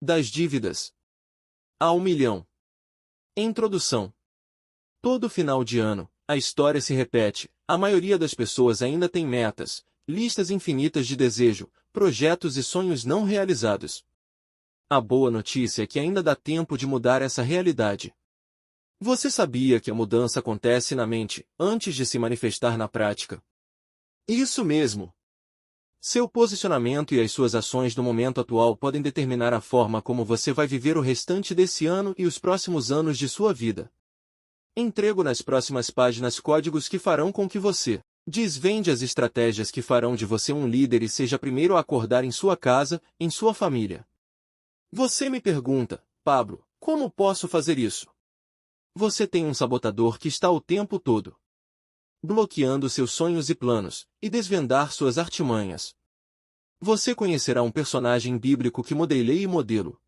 Das dívidas a 1 milhão. Introdução. Todo final de ano, a história se repete. A maioria das pessoas ainda tem metas, listas infinitas de desejo, projetos e sonhos não realizados. A boa notícia é que ainda dá tempo de mudar essa realidade. Você sabia que a mudança acontece na mente, antes de se manifestar na prática? Isso mesmo! Seu posicionamento e as suas ações no momento atual podem determinar a forma como você vai viver o restante desse ano e os próximos anos de sua vida. Entrego nas próximas páginas códigos que farão com que você desvende as estratégias que farão de você um líder e seja primeiro a acordar em sua casa, em sua família. Você me pergunta, Pablo, como posso fazer isso? Você tem um sabotador que está o tempo todo bloqueando seus sonhos e planos, e desvendar suas artimanhas. Você conhecerá um personagem bíblico que modelei e modelo.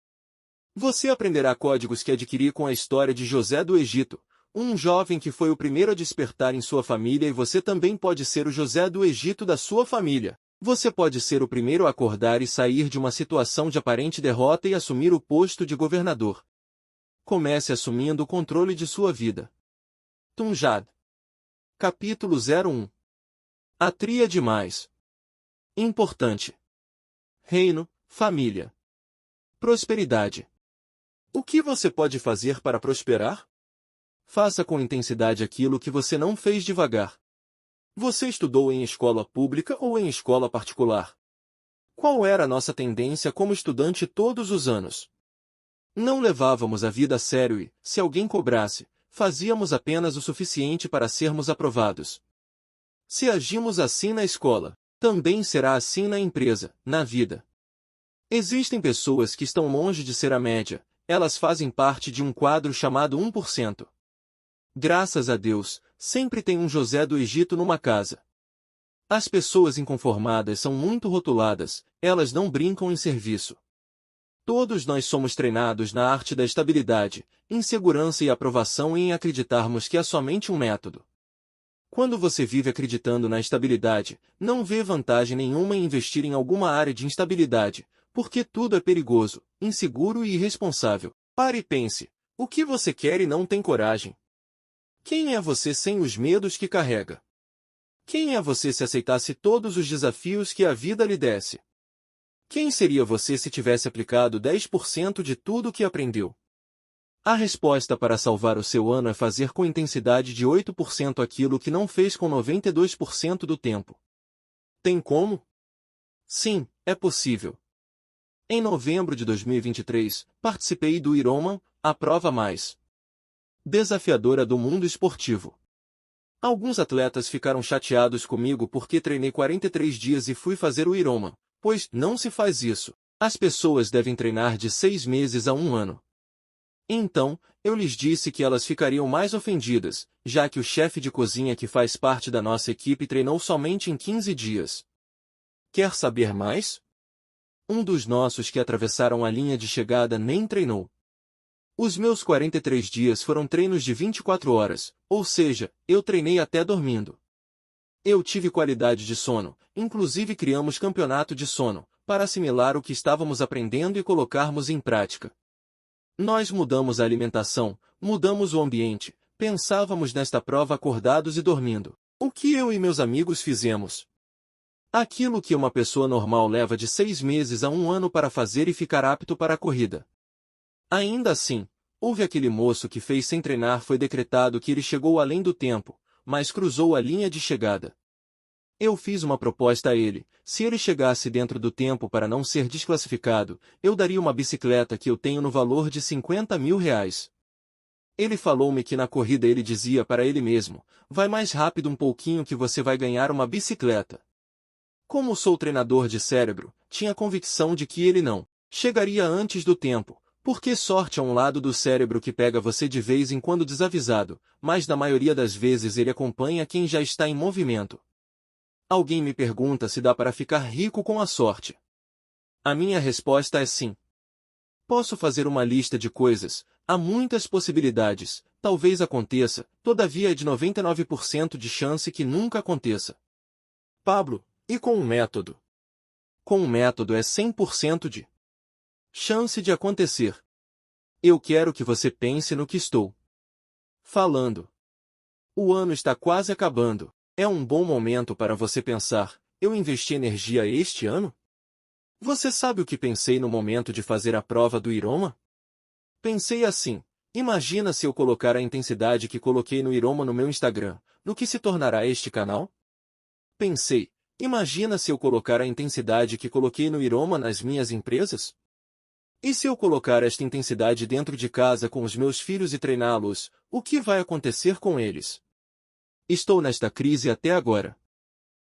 Você aprenderá códigos que adquiri com a história de José do Egito, um jovem que foi o primeiro a despertar em sua família, e você também pode ser o José do Egito da sua família. Você pode ser o primeiro a acordar e sair de uma situação de aparente derrota e assumir o posto de governador. Comece assumindo o controle de sua vida. Tunjad. Capítulo 01. A tríade mais importante. Reino, família, prosperidade. O que você pode fazer para prosperar? Faça com intensidade aquilo que você não fez devagar. Você estudou em escola pública ou em escola particular? Qual era a nossa tendência como estudante todos os anos? Não levávamos a vida a sério e, se alguém cobrasse, fazíamos apenas o suficiente para sermos aprovados. Se agimos assim na escola, também será assim na empresa, na vida. Existem pessoas que estão longe de ser a média, elas fazem parte de um quadro chamado 1%. Graças a Deus, sempre tem um José do Egito numa casa. As pessoas inconformadas são muito rotuladas, elas não brincam em serviço. Todos nós somos treinados na arte da estabilidade, insegurança e aprovação e em acreditarmos que há somente um método. Quando você vive acreditando na estabilidade, não vê vantagem nenhuma em investir em alguma área de instabilidade, porque tudo é perigoso, inseguro e irresponsável. Pare e pense, o que você quer e não tem coragem? Quem é você sem os medos que carrega? Quem é você se aceitasse todos os desafios que a vida lhe desse? Quem seria você se tivesse aplicado 10% de tudo o que aprendeu? A resposta para salvar o seu ano é fazer com intensidade de 8% aquilo que não fez com 92% do tempo. Tem como? Sim, é possível. Em novembro de 2023, participei do Ironman, a prova mais desafiadora do mundo esportivo. Alguns atletas ficaram chateados comigo porque treinei 43 dias e fui fazer o Ironman. Pois não se faz isso. As pessoas devem treinar de 6 meses a 1 ano. Então, eu lhes disse que elas ficariam mais ofendidas, já que o chefe de cozinha que faz parte da nossa equipe treinou somente em 15 dias. Quer saber mais? Um dos nossos que atravessaram a linha de chegada nem treinou. Os meus 43 dias foram treinos de 24 horas, ou seja, eu treinei até dormindo. Eu tive qualidade de sono, inclusive criamos campeonato de sono, para assimilar o que estávamos aprendendo e colocarmos em prática. Nós mudamos a alimentação, mudamos o ambiente, pensávamos nesta prova acordados e dormindo. O que eu e meus amigos fizemos? Aquilo que uma pessoa normal leva de 6 meses a 1 ano para fazer e ficar apto para a corrida. Ainda assim, houve aquele moço que fez sem treinar, foi decretado que ele chegou além do tempo, mas cruzou a linha de chegada. Eu fiz uma proposta a ele, se ele chegasse dentro do tempo para não ser desclassificado, eu daria uma bicicleta que eu tenho no valor de 50 mil reais. Ele falou-me que na corrida ele dizia para ele mesmo, vai mais rápido um pouquinho que você vai ganhar uma bicicleta. Como sou treinador de cérebro, tinha convicção de que ele não chegaria antes do tempo, porque sorte é um lado do cérebro que pega você de vez em quando desavisado, mas na maioria das vezes ele acompanha quem já está em movimento. Alguém me pergunta se dá para ficar rico com a sorte. A minha resposta é sim. Posso fazer uma lista de coisas, há muitas possibilidades, talvez aconteça, todavia é de 99% de chance que nunca aconteça. Pablo, e com um método? Com um método é 100% de chance de acontecer. Eu quero que você pense no que estou falando. O ano está quase acabando. É um bom momento para você pensar: eu investi energia este ano? Você sabe o que pensei no momento de fazer a prova do Iroma? Pensei assim: imagina se eu colocar a intensidade que coloquei no Iroma no meu Instagram, no que se tornará este canal? Pensei: imagina se eu colocar a intensidade que coloquei no Iroma nas minhas empresas? E se eu colocar esta intensidade dentro de casa com os meus filhos e treiná-los, o que vai acontecer com eles? Estou nesta crise até agora.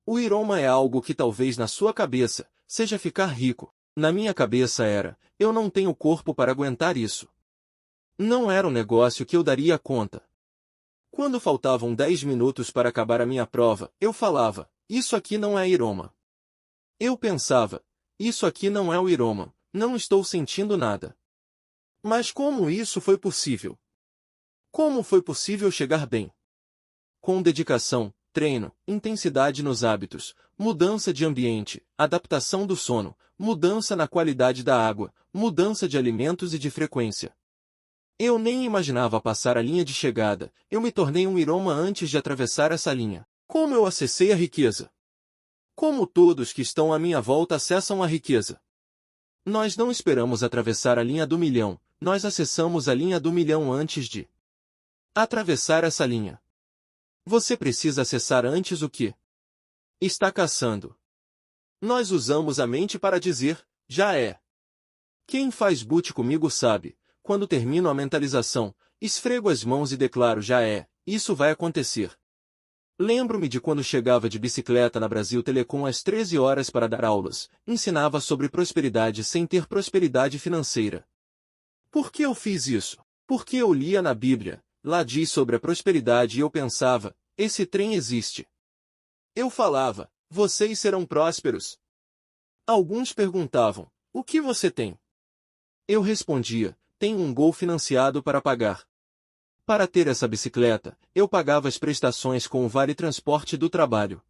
O Iroma é algo que talvez na sua cabeça seja ficar rico. Na minha cabeça era: eu não tenho corpo para aguentar isso. Não era um negócio que eu daria conta. Quando faltavam 10 minutos para acabar a minha prova, eu falava: isso aqui não é Iroma. Eu pensava: isso aqui não é o Iroma, não estou sentindo nada. Mas como isso foi possível? Como foi possível chegar bem? Com dedicação, treino, intensidade nos hábitos, mudança de ambiente, adaptação do sono, mudança na qualidade da água, mudança de alimentos e de frequência. Eu nem imaginava passar a linha de chegada, eu me tornei um Iroma antes de atravessar essa linha. Como eu acessei a riqueza? Como todos que estão à minha volta acessam a riqueza? Nós não esperamos atravessar a linha do milhão, nós acessamos a linha do milhão antes de atravessar essa linha. Você precisa acessar antes o que está caçando. Nós usamos a mente para dizer: já é. Quem faz boot comigo sabe: quando termino a mentalização, esfrego as mãos e declaro: já é, isso vai acontecer. Lembro-me de quando chegava de bicicleta na Brasil Telecom às 13 horas para dar aulas, ensinava sobre prosperidade sem ter prosperidade financeira. Por que eu fiz isso? Porque eu lia na Bíblia, lá diz sobre a prosperidade e eu pensava: esse trem existe. Eu falava: vocês serão prósperos. Alguns perguntavam: o que você tem? Eu respondia: tenho um Gol financiado para pagar. Para ter essa bicicleta, eu pagava as prestações com o Vale Transporte do trabalho.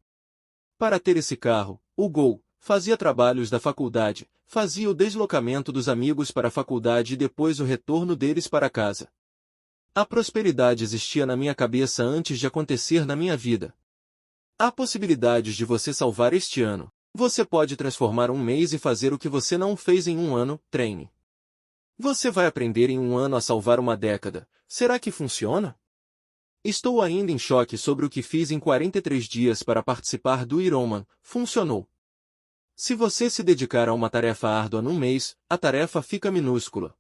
Para ter esse carro, o Gol, fazia trabalhos da faculdade, fazia o deslocamento dos amigos para a faculdade e depois o retorno deles para casa. A prosperidade existia na minha cabeça antes de acontecer na minha vida. Há possibilidades de você salvar este ano. Você pode transformar um mês e fazer o que você não fez em um ano. Treine. Você vai aprender em um ano a salvar uma década. Será que funciona? Estou ainda em choque sobre o que fiz em 43 dias para participar do Ironman. Funcionou. Se você se dedicar a uma tarefa árdua num mês, a tarefa fica minúscula.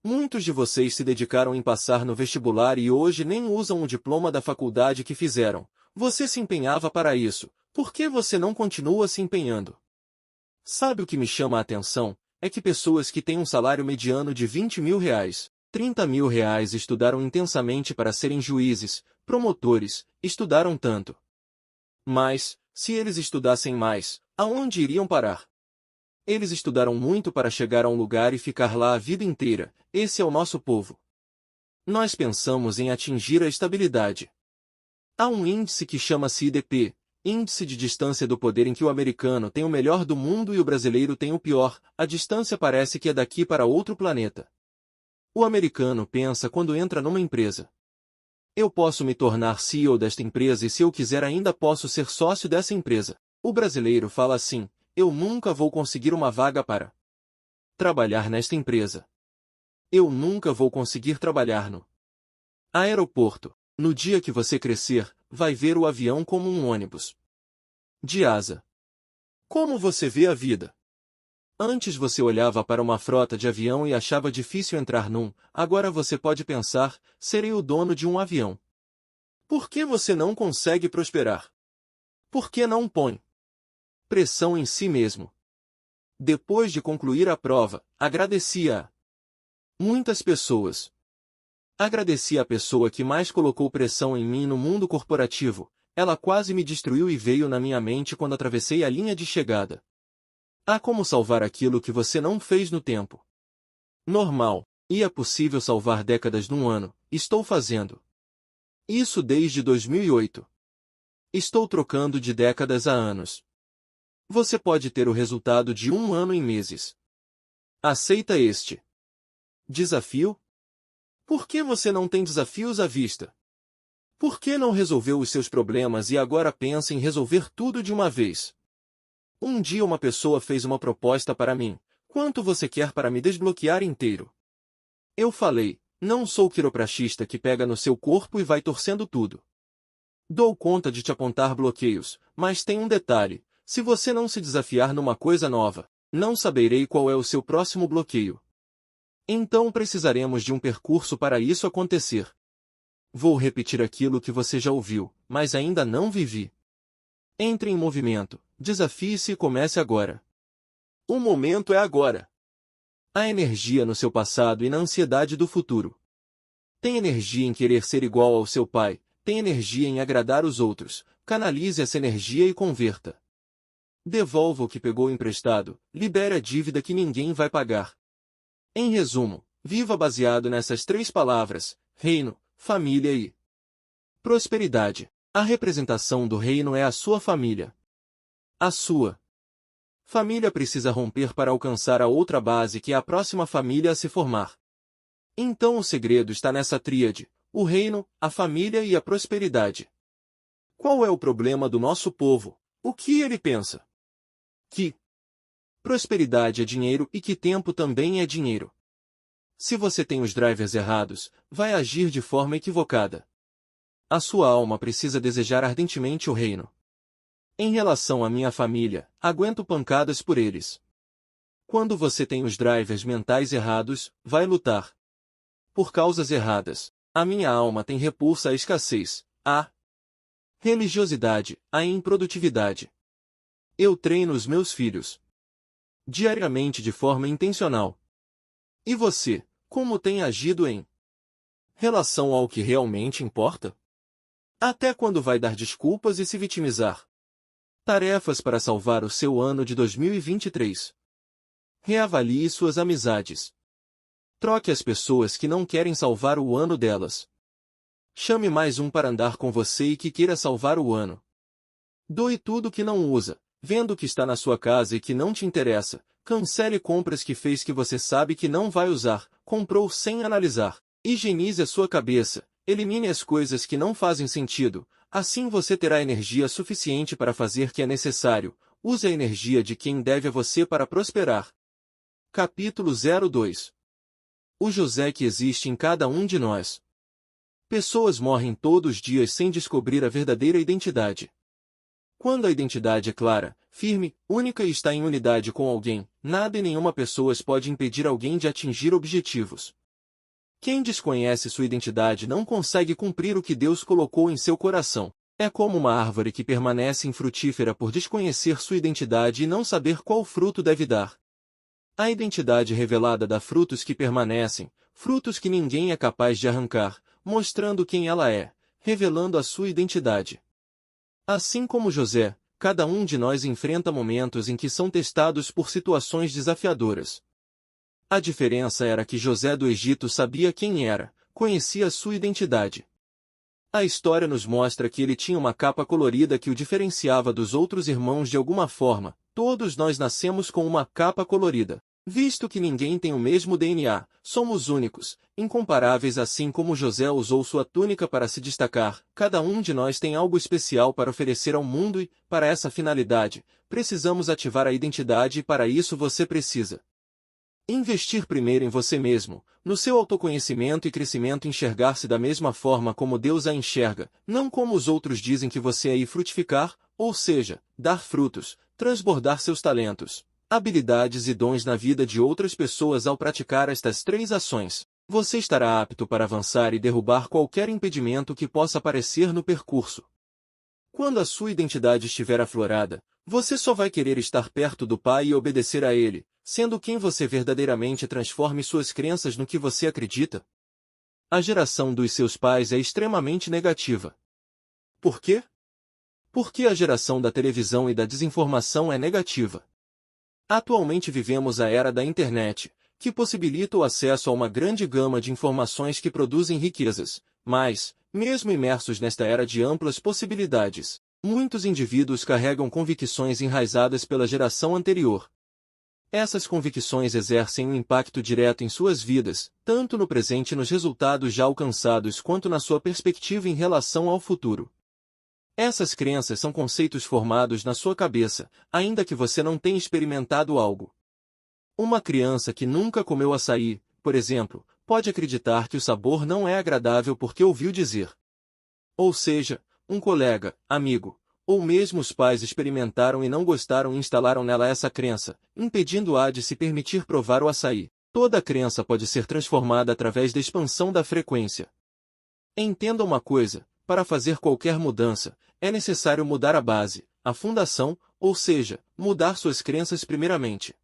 Muitos de vocês se dedicaram em passar no vestibular e hoje nem usam o diploma da faculdade que fizeram. Você se empenhava para isso. Por que você não continua se empenhando? Sabe o que me chama a atenção? É que pessoas que têm um salário mediano de 20 mil reais, 30 mil reais estudaram intensamente para serem juízes, promotores, estudaram tanto. Mas, se eles estudassem mais, aonde iriam parar? Eles estudaram muito para chegar a um lugar e ficar lá a vida inteira. Esse é o nosso povo. Nós pensamos em atingir a estabilidade. Há um índice que chama-se IDP, Índice de Distância do Poder, em que o americano tem o melhor do mundo e o brasileiro tem o pior. A distância parece que é daqui para outro planeta. O americano pensa quando entra numa empresa: eu posso me tornar CEO desta empresa e se eu quiser ainda posso ser sócio dessa empresa. O brasileiro fala assim: eu nunca vou conseguir uma vaga para trabalhar nesta empresa. Eu nunca vou conseguir trabalhar no aeroporto. No dia que você crescer, vai ver o avião como um ônibus de asa. Como você vê a vida? Antes você olhava para uma frota de avião e achava difícil entrar num, agora você pode pensar: serei o dono de um avião. Por que você não consegue prosperar? Por que não põe pressão em si mesmo? Depois de concluir a prova, agradecia a muitas pessoas. Agradeci a pessoa que mais colocou pressão em mim no mundo corporativo. Ela quase me destruiu e veio na minha mente quando atravessei a linha de chegada. Há como salvar aquilo que você não fez no tempo normal, e é possível salvar décadas num ano. Estou fazendo isso desde 2008. Estou trocando de décadas a anos. Você pode ter o resultado de um ano em meses. Aceita este desafio? Por que você não tem desafios à vista? Por que não resolveu os seus problemas e agora pensa em resolver tudo de uma vez? Um dia uma pessoa fez uma proposta para mim. Quanto você quer para me desbloquear inteiro? Eu falei, não sou quiropraxista que pega no seu corpo e vai torcendo tudo. Dou conta de te apontar bloqueios, mas tem um detalhe. Se você não se desafiar numa coisa nova, não saberei qual é o seu próximo bloqueio. Então precisaremos de um percurso para isso acontecer. Vou repetir aquilo que você já ouviu, mas ainda não vivi. Entre em movimento, desafie-se e comece agora. O momento é agora. Há energia no seu passado e na ansiedade do futuro. Tem energia em querer ser igual ao seu pai, tem energia em agradar os outros. Canalize essa energia e converta. Devolva o que pegou emprestado, libere a dívida que ninguém vai pagar. Em resumo, viva baseado nessas 3 palavras: reino, família e prosperidade. A representação do reino é a sua família. A sua família precisa romper para alcançar a outra base que é a próxima família a se formar. Então o segredo está nessa tríade: o reino, a família e a prosperidade. Qual é o problema do nosso povo? O que ele pensa? Que prosperidade é dinheiro e que tempo também é dinheiro. Se você tem os drivers errados, vai agir de forma equivocada. A sua alma precisa desejar ardentemente o reino. Em relação à minha família, aguento pancadas por eles. Quando você tem os drivers mentais errados, vai lutar por causas erradas. A minha alma tem repulsa à escassez, à religiosidade, à improdutividade. Eu treino os meus filhos diariamente de forma intencional. E você, como tem agido em relação ao que realmente importa? Até quando vai dar desculpas e se vitimizar? Tarefas para salvar o seu ano de 2023. Reavalie suas amizades. Troque as pessoas que não querem salvar o ano delas. Chame mais um para andar com você e que queira salvar o ano. Doe tudo que não usa, vendo que está na sua casa e que não te interessa. Cancele compras que fez que você sabe que não vai usar, comprou sem analisar. Higienize a sua cabeça. Elimine as coisas que não fazem sentido, assim você terá energia suficiente para fazer o que é necessário. Use a energia de quem deve a você para prosperar. Capítulo 02. O José que existe em cada um de nós. Pessoas morrem todos os dias sem descobrir a verdadeira identidade. Quando a identidade é clara, firme, única e está em unidade com alguém, nada e nenhuma pessoa pode impedir alguém de atingir objetivos. Quem desconhece sua identidade não consegue cumprir o que Deus colocou em seu coração. É como uma árvore que permanece infrutífera por desconhecer sua identidade e não saber qual fruto deve dar. A identidade revelada dá frutos que permanecem, frutos que ninguém é capaz de arrancar, mostrando quem ela é, revelando a sua identidade. Assim como José, cada um de nós enfrenta momentos em que são testados por situações desafiadoras. A diferença era que José do Egito sabia quem era, conhecia sua identidade. A história nos mostra que ele tinha uma capa colorida que o diferenciava dos outros irmãos de alguma forma. Todos nós nascemos com uma capa colorida. Visto que ninguém tem o mesmo DNA, somos únicos, incomparáveis assim como José usou sua túnica para se destacar. Cada um de nós tem algo especial para oferecer ao mundo e, para essa finalidade, precisamos ativar a identidade e para isso você precisa investir primeiro em você mesmo, no seu autoconhecimento e crescimento, enxergar-se da mesma forma como Deus a enxerga, não como os outros dizem que você é, e frutificar, ou seja, dar frutos, transbordar seus talentos, habilidades e dons na vida de outras pessoas. Ao praticar estas 3 ações, você estará apto para avançar e derrubar qualquer impedimento que possa aparecer no percurso. Quando a sua identidade estiver aflorada, você só vai querer estar perto do Pai e obedecer a Ele, sendo quem você verdadeiramente. Transforme suas crenças no que você acredita. A geração dos seus pais é extremamente negativa. Por quê? Porque a geração da televisão e da desinformação é negativa. Atualmente vivemos a era da internet, que possibilita o acesso a uma grande gama de informações que produzem riquezas, mas, mesmo imersos nesta era de amplas possibilidades, muitos indivíduos carregam convicções enraizadas pela geração anterior. Essas convicções exercem um impacto direto em suas vidas, tanto no presente e nos resultados já alcançados quanto na sua perspectiva em relação ao futuro. Essas crenças são conceitos formados na sua cabeça, ainda que você não tenha experimentado algo. Uma criança que nunca comeu açaí, por exemplo, pode acreditar que o sabor não é agradável porque ouviu dizer. Ou seja, um colega, amigo, ou mesmo os pais experimentaram e não gostaram e instalaram nela essa crença, impedindo-a de se permitir provar o açaí. Toda crença pode ser transformada através da expansão da frequência. Entenda uma coisa, para fazer qualquer mudança, é necessário mudar a base, a fundação, ou seja, mudar suas crenças primeiramente.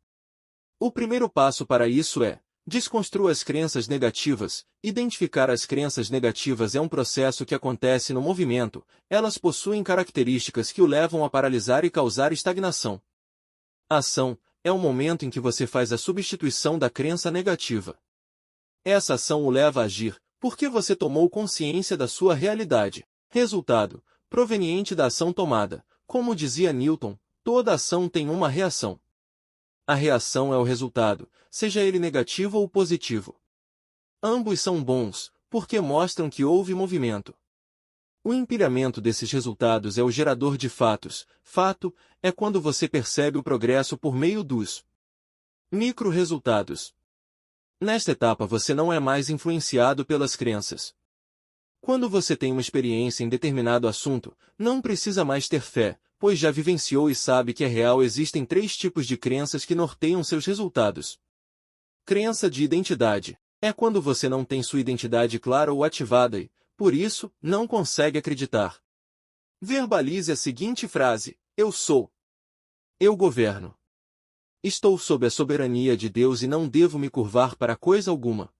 O primeiro passo para isso é: desconstrua as crenças negativas. Identificar as crenças negativas é um processo que acontece no movimento, elas possuem características que o levam a paralisar e causar estagnação. A ação é o momento em que você faz a substituição da crença negativa. Essa ação o leva a agir, porque você tomou consciência da sua realidade. Resultado, proveniente da ação tomada. Como dizia Newton, toda ação tem uma reação. A reação é o resultado, seja ele negativo ou positivo. Ambos são bons, porque mostram que houve movimento. O empilhamento desses resultados é o gerador de fatos. Fato é quando você percebe o progresso por meio dos micro-resultados. Nesta etapa você não é mais influenciado pelas crenças. Quando você tem uma experiência em determinado assunto, não precisa mais ter fé, pois já vivenciou e sabe que é real. Existem 3 tipos de crenças que norteiam seus resultados. Crença de identidade. É quando você não tem sua identidade clara ou ativada e, por isso, não consegue acreditar. Verbalize a seguinte frase: eu sou. Eu governo. Estou sob a soberania de Deus e não devo me curvar para coisa alguma.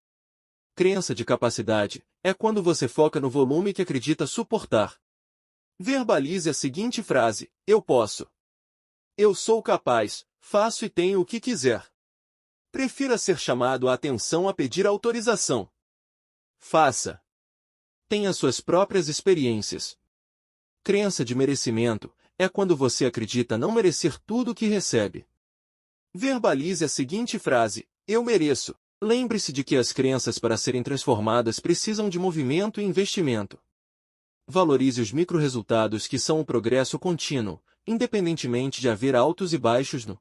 Crença de capacidade. É quando você foca no volume que acredita suportar. Verbalize a seguinte frase: eu posso. Eu sou capaz, faço e tenho o que quiser. Prefira ser chamado a atenção a pedir autorização. Faça. Tenha suas próprias experiências. Crença de merecimento. É quando você acredita não merecer tudo o que recebe. Verbalize a seguinte frase: eu mereço. Lembre-se de que as crenças para serem transformadas precisam de movimento e investimento. Valorize os micro-resultados que são o progresso contínuo, independentemente de haver altos e baixos no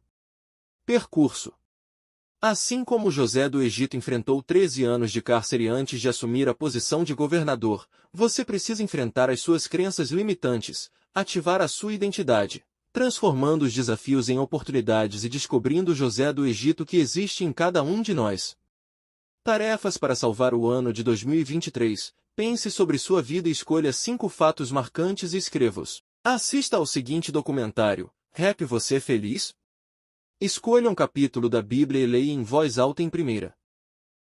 percurso. Assim como José do Egito enfrentou 13 anos de cárcere antes de assumir a posição de governador, você precisa enfrentar as suas crenças limitantes, ativar a sua identidade, transformando os desafios em oportunidades e descobrindo o José do Egito que existe em cada um de nós. Tarefas para salvar o ano de 2023. Pense sobre sua vida e escolha 5 fatos marcantes e escreva-os. Assista ao seguinte documentário: Rap Você Feliz? Escolha um capítulo da Bíblia e leia em voz alta em primeira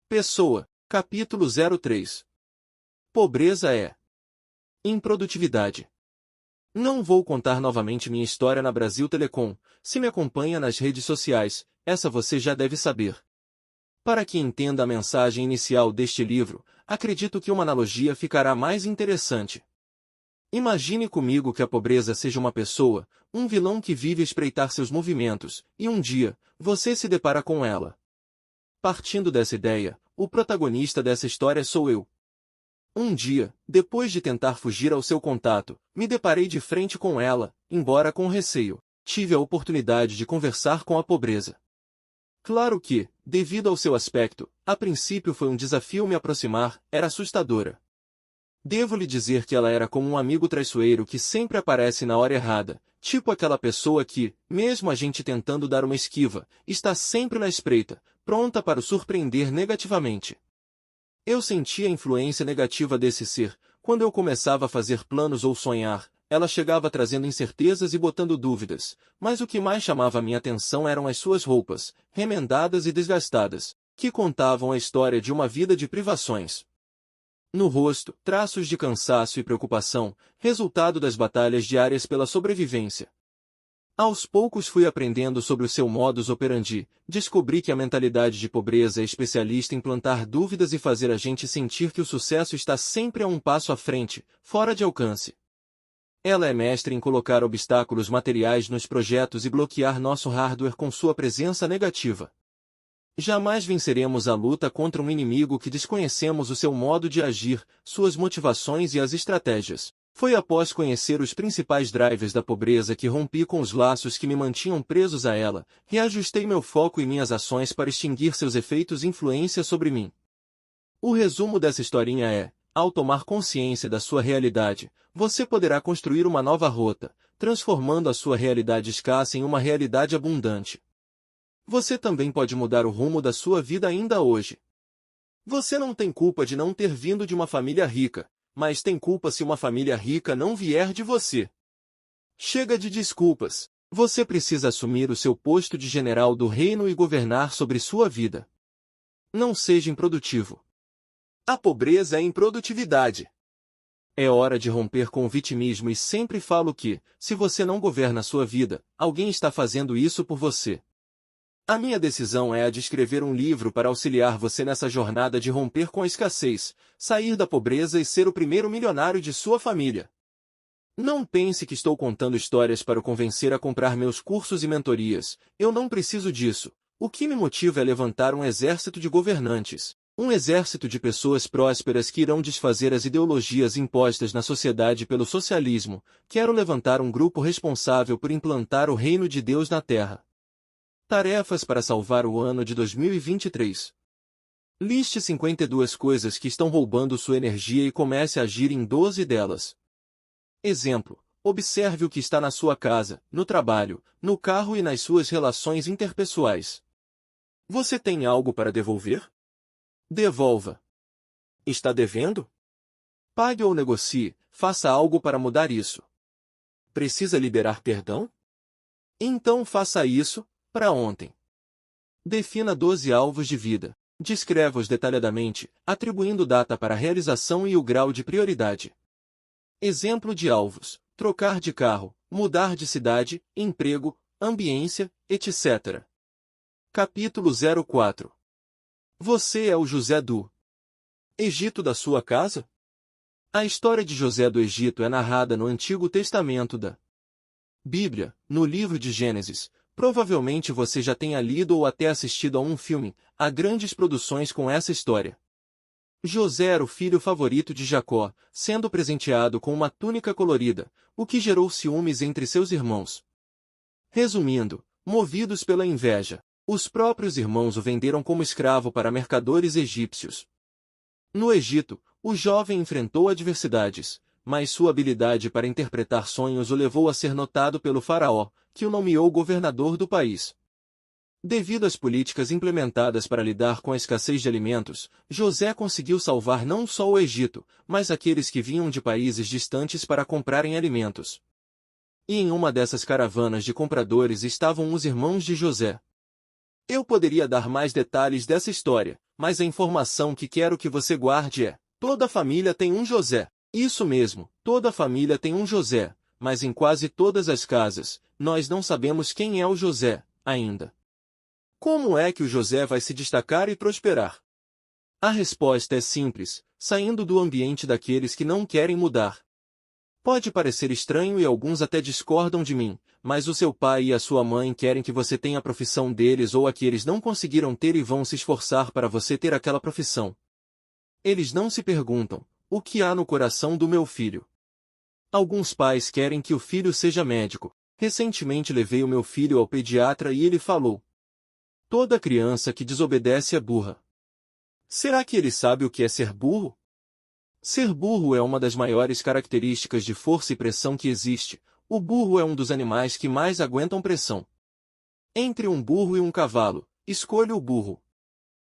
pessoa. Capítulo 03. Pobreza é improdutividade. Não vou contar novamente minha história na Brasil Telecom. Se me acompanha nas redes sociais, essa você já deve saber. Para que entenda a mensagem inicial deste livro, acredito que uma analogia ficará mais interessante. Imagine comigo que a pobreza seja uma pessoa, um vilão que vive a espreitar seus movimentos, e um dia, você se depara com ela. Partindo dessa ideia, o protagonista dessa história sou eu. Um dia, depois de tentar fugir ao seu contato, me deparei de frente com ela, embora com receio. Tive a oportunidade de conversar com a pobreza. Claro que, devido ao seu aspecto, a princípio foi um desafio me aproximar, era assustadora. Devo lhe dizer que ela era como um amigo traiçoeiro que sempre aparece na hora errada, tipo aquela pessoa que, mesmo a gente tentando dar uma esquiva, está sempre na espreita, pronta para o surpreender negativamente. Eu sentia a influência negativa desse ser. Quando eu começava a fazer planos ou sonhar, ela chegava trazendo incertezas e botando dúvidas, mas o que mais chamava minha atenção eram as suas roupas, remendadas e desgastadas, que contavam a história de uma vida de privações. No rosto, traços de cansaço e preocupação, resultado das batalhas diárias pela sobrevivência. Aos poucos fui aprendendo sobre o seu modus operandi, descobri que a mentalidade de pobreza é especialista em plantar dúvidas e fazer a gente sentir que o sucesso está sempre a um passo à frente, fora de alcance. Ela é mestre em colocar obstáculos materiais nos projetos e bloquear nosso hardware com sua presença negativa. Jamais venceremos a luta contra um inimigo que desconhecemos o seu modo de agir, suas motivações e as estratégias. Foi após conhecer os principais drivers da pobreza que rompi com os laços que me mantinham presos a ela, reajustei meu foco e minhas ações para extinguir seus efeitos e influência sobre mim. O resumo dessa historinha é: ao tomar consciência da sua realidade, você poderá construir uma nova rota, transformando a sua realidade escassa em uma realidade abundante. Você também pode mudar o rumo da sua vida ainda hoje. Você não tem culpa de não ter vindo de uma família rica, mas tem culpa se uma família rica não vier de você. Chega de desculpas. Você precisa assumir o seu posto de general do reino e governar sobre sua vida. Não seja improdutivo. A pobreza é improdutividade. É hora de romper com o vitimismo e sempre falo que, se você não governa sua vida, alguém está fazendo isso por você. A minha decisão é a de escrever um livro para auxiliar você nessa jornada de romper com a escassez, sair da pobreza e ser o primeiro milionário de sua família. Não pense que estou contando histórias para o convencer a comprar meus cursos e mentorias. Eu não preciso disso. O que me motiva é levantar um exército de governantes. Um exército de pessoas prósperas que irão desfazer as ideologias impostas na sociedade pelo socialismo. Quero levantar um grupo responsável por implantar o reino de Deus na Terra. Tarefas para salvar o ano de 2023. Liste 52 coisas que estão roubando sua energia e comece a agir em 12 delas. Exemplo: observe o que está na sua casa, no trabalho, no carro e nas suas relações interpessoais. Você tem algo para devolver? Devolva. Está devendo? Pague ou negocie, faça algo para mudar isso. Precisa liberar perdão? Então faça isso, para ontem. Defina 12 alvos de vida. Descreva-os detalhadamente, atribuindo data para a realização e o grau de prioridade. Exemplo de alvos: trocar de carro, mudar de cidade, emprego, ambiência, etc. Capítulo 04. Você é o José do Egito da sua casa? A história de José do Egito é narrada no Antigo Testamento da Bíblia, no livro de Gênesis. Provavelmente você já tenha lido ou até assistido a um filme. Há grandes produções com essa história. José era o filho favorito de Jacó, sendo presenteado com uma túnica colorida, o que gerou ciúmes entre seus irmãos. Resumindo, movidos pela inveja, os próprios irmãos o venderam como escravo para mercadores egípcios. No Egito, o jovem enfrentou adversidades, mas sua habilidade para interpretar sonhos o levou a ser notado pelo faraó, que o nomeou governador do país. Devido às políticas implementadas para lidar com a escassez de alimentos, José conseguiu salvar não só o Egito, mas aqueles que vinham de países distantes para comprarem alimentos. E em uma dessas caravanas de compradores estavam os irmãos de José. Eu poderia dar mais detalhes dessa história, mas a informação que quero que você guarde é: toda família tem um José. Isso mesmo, toda família tem um José, mas em quase todas as casas, nós não sabemos quem é o José, ainda. Como é que o José vai se destacar e prosperar? A resposta é simples: saindo do ambiente daqueles que não querem mudar. Pode parecer estranho e alguns até discordam de mim, mas o seu pai e a sua mãe querem que você tenha a profissão deles ou a que eles não conseguiram ter e vão se esforçar para você ter aquela profissão. Eles não se perguntam: o que há no coração do meu filho? Alguns pais querem que o filho seja médico. Recentemente levei o meu filho ao pediatra e ele falou: toda criança que desobedece é burra. Será que ele sabe o que é ser burro? Ser burro é uma das maiores características de força e pressão que existe. O burro é um dos animais que mais aguentam pressão. Entre um burro e um cavalo, escolha o burro.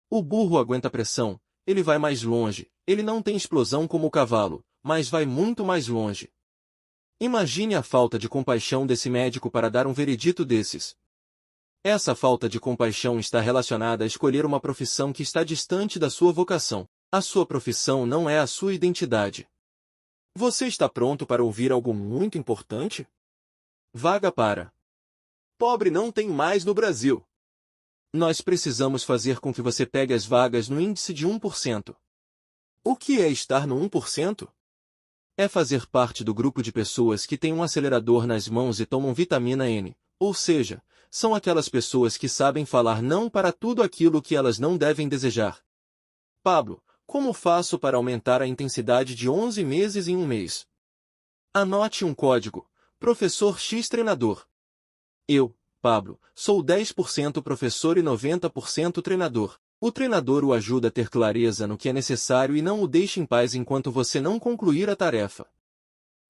O burro aguenta pressão, ele vai mais longe, ele não tem explosão como o cavalo, mas vai muito mais longe. Imagine a falta de compaixão desse médico para dar um veredito desses. Essa falta de compaixão está relacionada a escolher uma profissão que está distante da sua vocação. A sua profissão não é a sua identidade. Você está pronto para ouvir algo muito importante? Vaga para pobre não tem mais no Brasil. Nós precisamos fazer com que você pegue as vagas no índice de 1%. O que é estar no 1%? É fazer parte do grupo de pessoas que têm um acelerador nas mãos e tomam vitamina N, ou seja, são aquelas pessoas que sabem falar não para tudo aquilo que elas não devem desejar. Pablo, como faço para aumentar a intensidade de 11 meses em um mês? Anote um código. Professor X treinador. Eu, Pablo, sou 10% professor e 90% treinador. O treinador o ajuda a ter clareza no que é necessário e não o deixa em paz enquanto você não concluir a tarefa.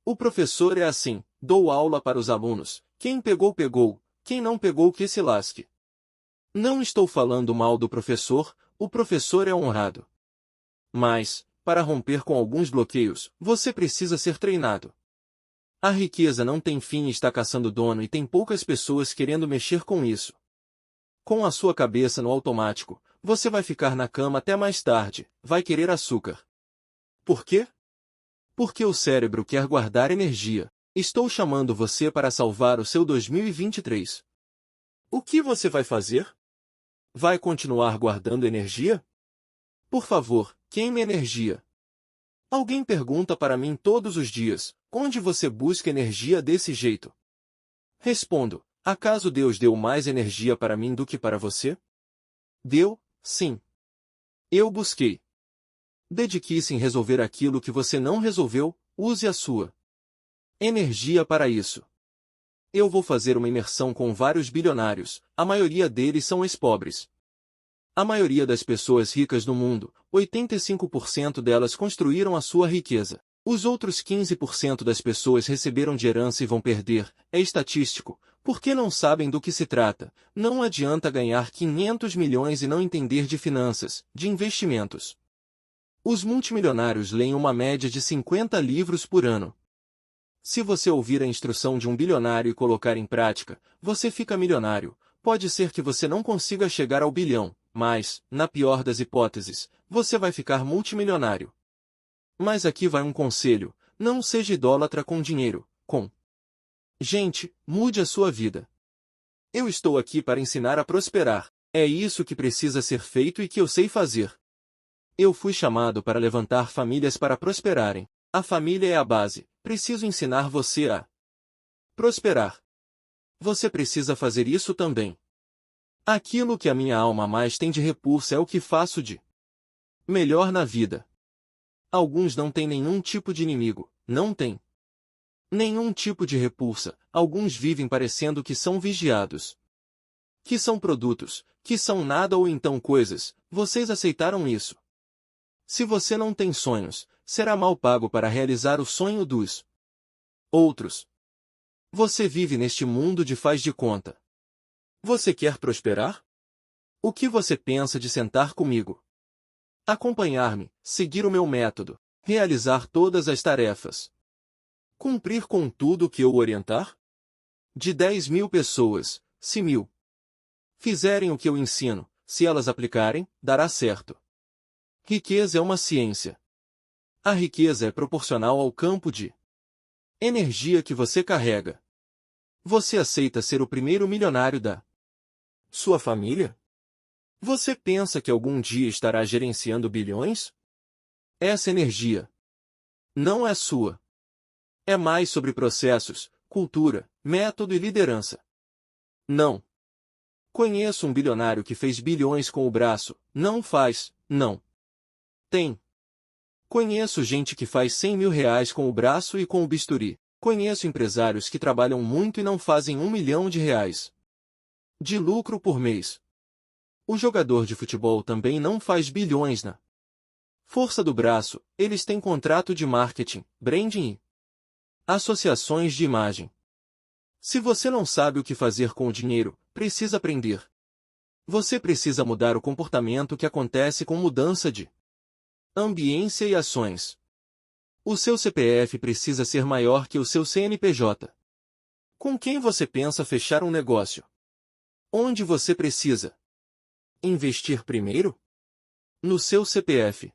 O professor é assim, dou aula para os alunos, quem pegou pegou, quem não pegou que se lasque. Não estou falando mal do professor, o professor é honrado. Mas, para romper com alguns bloqueios, você precisa ser treinado. A riqueza não tem fim e está caçando dono e tem poucas pessoas querendo mexer com isso. Com a sua cabeça no automático, você vai ficar na cama até mais tarde, vai querer açúcar. Por quê? Porque o cérebro quer guardar energia. Estou chamando você para salvar o seu 2023. O que você vai fazer? Vai continuar guardando energia? Por favor, queime energia. Alguém pergunta para mim todos os dias, onde você busca energia desse jeito? Respondo, acaso Deus deu mais energia para mim do que para você? Deu, sim. Eu busquei. Dedique-se em resolver aquilo que você não resolveu, use a sua energia para isso. Eu vou fazer uma imersão com vários bilionários, a maioria deles são ex-pobres. A maioria das pessoas ricas do mundo, 85% delas construíram a sua riqueza. Os outros 15% das pessoas receberam de herança e vão perder, é estatístico, porque não sabem do que se trata. Não adianta ganhar 500 milhões e não entender de finanças, de investimentos. Os multimilionários leem uma média de 50 livros por ano. Se você ouvir a instrução de um bilionário e colocar em prática, você fica milionário. Pode ser que você não consiga chegar ao bilhão, mas, na pior das hipóteses, você vai ficar multimilionário. Mas aqui vai um conselho, não seja idólatra com dinheiro, com gente, mude a sua vida. Eu estou aqui para ensinar a prosperar, é isso que precisa ser feito e que eu sei fazer. Eu fui chamado para levantar famílias para prosperarem. A família é a base, preciso ensinar você a prosperar. Você precisa fazer isso também. Aquilo que a minha alma mais tem de repulsa é o que faço de melhor na vida. Alguns não têm nenhum tipo de inimigo, não têm nenhum tipo de repulsa, alguns vivem parecendo que são vigiados. Que são produtos, que são nada ou então coisas, vocês aceitaram isso. Se você não tem sonhos, será mal pago para realizar o sonho dos outros. Você vive neste mundo de faz de conta. Você quer prosperar? O que você pensa de sentar comigo? Acompanhar-me, seguir o meu método, realizar todas as tarefas. Cumprir com tudo que eu orientar? De 10.000 pessoas, se 1.000 fizerem o que eu ensino, se elas aplicarem, dará certo. Riqueza é uma ciência. A riqueza é proporcional ao campo de energia que você carrega. Você aceita ser o primeiro milionário da sua família? Você pensa que algum dia estará gerenciando bilhões? Essa energia não é sua. É mais sobre processos, cultura, método e liderança. Não. Conheço um bilionário que fez bilhões com o braço, não faz, não. Tem. Conheço gente que faz 100 mil reais com o braço e com o bisturi. Conheço empresários que trabalham muito e não fazem 1 milhão de reais de lucro por mês. O jogador de futebol também não faz bilhões na força do braço, eles têm contrato de marketing, branding e associações de imagem. Se você não sabe o que fazer com o dinheiro, precisa aprender. Você precisa mudar o comportamento que acontece com mudança de ambiência e ações. O seu CPF precisa ser maior que o seu CNPJ. Com quem você pensa fechar um negócio? Onde você precisa investir primeiro? No seu CPF.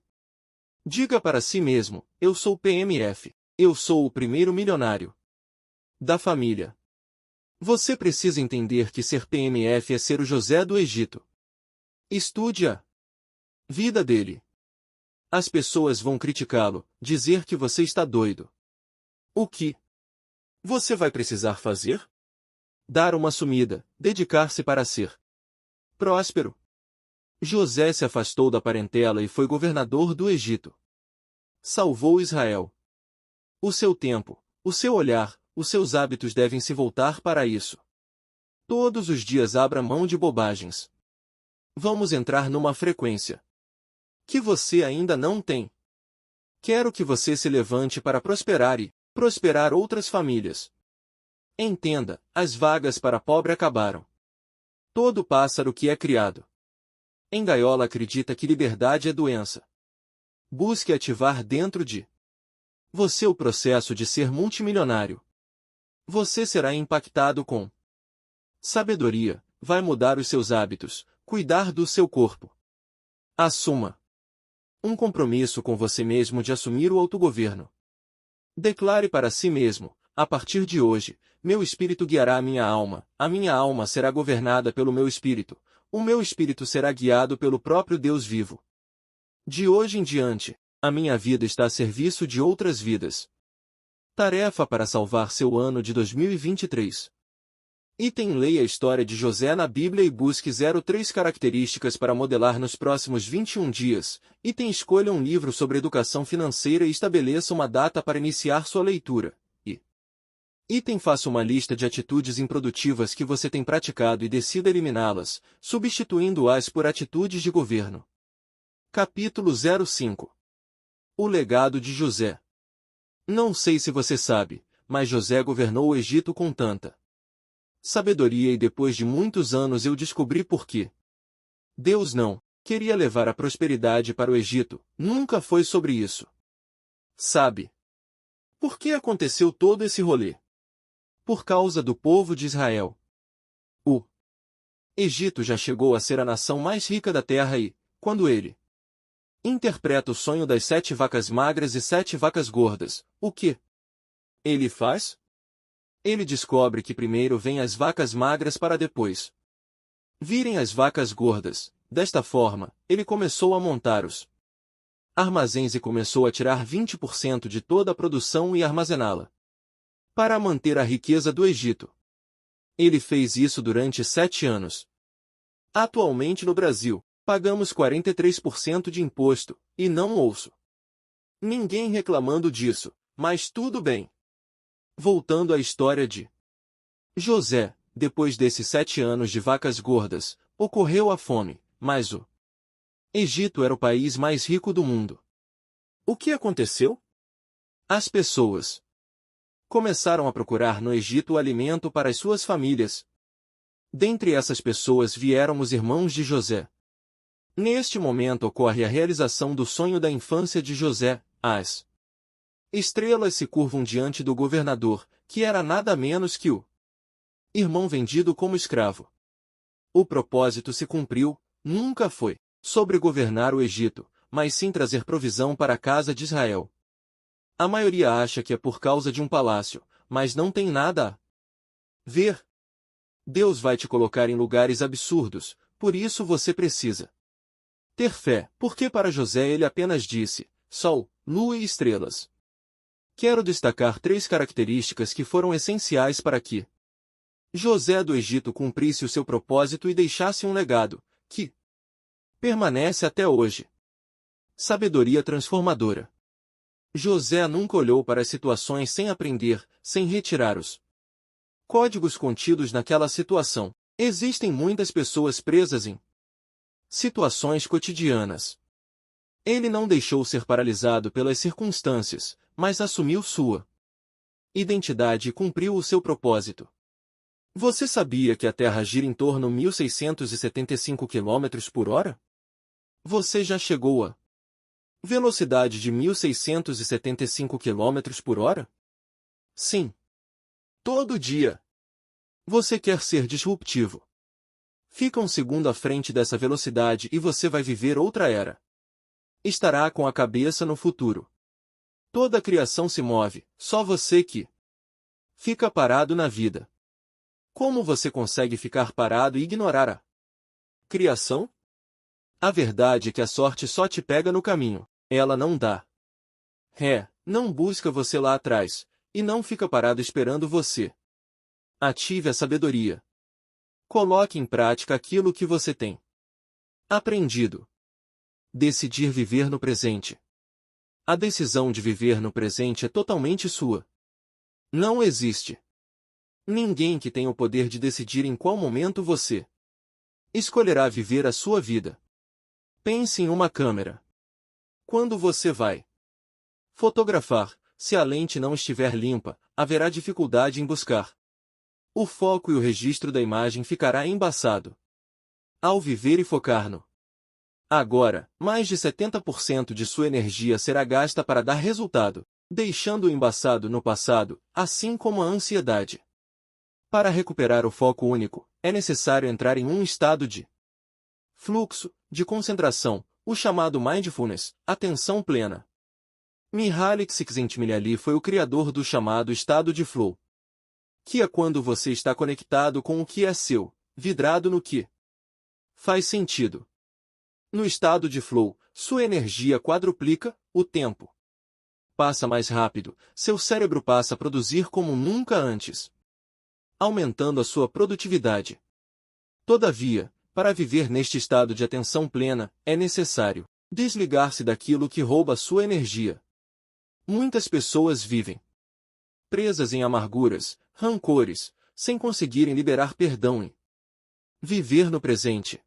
Diga para si mesmo, eu sou PMF. Eu sou o primeiro milionário da família. Você precisa entender que ser PMF é ser o José do Egito. Estude a vida dele. As pessoas vão criticá-lo, dizer que você está doido. O que você vai precisar fazer? Dar uma sumida, dedicar-se para ser próspero. José se afastou da parentela e foi governador do Egito. Salvou Israel. O seu tempo, o seu olhar, os seus hábitos devem se voltar para isso. Todos os dias abra mão de bobagens. Vamos entrar numa frequência que você ainda não tem. Quero que você se levante para prosperar e prosperar outras famílias. Entenda, as vagas para pobre acabaram. Todo pássaro que é criado em gaiola acredita que liberdade é doença. Busque ativar dentro de você o processo de ser multimilionário. Você será impactado com sabedoria, vai mudar os seus hábitos, cuidar do seu corpo. Assuma um compromisso com você mesmo de assumir o autogoverno. Declare para si mesmo, a partir de hoje, meu espírito guiará a minha alma será governada pelo meu espírito, o meu espírito será guiado pelo próprio Deus vivo. De hoje em diante, a minha vida está a serviço de outras vidas. Tarefa para salvar seu ano de 2023. Item: leia a história de José na Bíblia e busque 03 características para modelar nos próximos 21 dias. Item: escolha um livro sobre educação financeira e estabeleça uma data para iniciar sua leitura. Item: faça uma lista de atitudes improdutivas que você tem praticado e decida eliminá-las, substituindo-as por atitudes de governo. Capítulo 05. O legado de José. Não sei se você sabe, mas José governou o Egito com tanta sabedoria e depois de muitos anos eu descobri por quê. Deus não queria levar a prosperidade para o Egito, nunca foi sobre isso. Sabe por que aconteceu todo esse rolê? Por causa do povo de Israel. O Egito já chegou a ser a nação mais rica da terra e, quando ele interpreta o sonho das 7 vacas magras e 7 vacas gordas, o que ele faz? Ele descobre que primeiro vêm as vacas magras para depois virem as vacas gordas. Desta forma, ele começou a montar os armazéns e começou a tirar 20% de toda a produção e armazená-la para manter a riqueza do Egito. Ele fez isso durante 7 anos. Atualmente no Brasil, pagamos 43% de imposto, e não ouço ninguém reclamando disso, mas tudo bem. Voltando à história de José, depois desses 7 anos de vacas gordas, ocorreu a fome, mas o Egito era o país mais rico do mundo. O que aconteceu? As pessoas começaram a procurar no Egito alimento para as suas famílias. Dentre essas pessoas vieram os irmãos de José. Neste momento ocorre a realização do sonho da infância de José. As estrelas se curvam diante do governador, que era nada menos que o irmão vendido como escravo. O propósito se cumpriu, nunca foi sobre governar o Egito, mas sim trazer provisão para a casa de Israel. A maioria acha que é por causa de um palácio, mas não tem nada a ver. Deus vai te colocar em lugares absurdos, por isso você precisa ter fé, porque para José ele apenas disse: sol, lua e estrelas. Quero destacar 3 características que foram essenciais para que José do Egito cumprisse o seu propósito e deixasse um legado, que permanece até hoje. Sabedoria transformadora. José nunca olhou para as situações sem aprender, sem retirar os códigos contidos naquela situação. Existem muitas pessoas presas em situações cotidianas. Ele não deixou ser paralisado pelas circunstâncias, mas assumiu sua identidade e cumpriu o seu propósito. Você sabia que a Terra gira em torno de 1.675 km por hora? Você já chegou a velocidade de 1.675 km por hora? Sim. Todo dia. Você quer ser disruptivo. Fica um segundo à frente dessa velocidade e você vai viver outra era. Estará com a cabeça no futuro. Toda a criação se move, só você que fica parado na vida. Como você consegue ficar parado e ignorar a criação? A verdade é que a sorte só te pega no caminho, ela não dá ré, não busca você lá atrás, e não fica parado esperando você. Ative a sabedoria. Coloque em prática aquilo que você tem aprendido. Decidir viver no presente. A decisão de viver no presente é totalmente sua. Não existe ninguém que tenha o poder de decidir em qual momento você escolherá viver a sua vida. Pense em uma câmera. Quando você vai fotografar, se a lente não estiver limpa, haverá dificuldade em buscar. O foco e o registro da imagem ficará embaçado. Ao viver e focar no agora, mais de 70% de sua energia será gasta para dar resultado, deixando-o embaçado no passado, assim como a ansiedade. Para recuperar o foco único, é necessário entrar em um estado de fluxo, de concentração, o chamado mindfulness, atenção plena. Mihaly Csikszentmihalyi foi o criador do chamado estado de flow, que é quando você está conectado com o que é seu, vidrado no que faz sentido. No estado de flow, sua energia quadruplica, o tempo passa mais rápido, seu cérebro passa a produzir como nunca antes, aumentando a sua produtividade. Todavia, para viver neste estado de atenção plena, é necessário desligar-se daquilo que rouba sua energia. Muitas pessoas vivem presas em amarguras, rancores, sem conseguirem liberar perdão e viver no presente.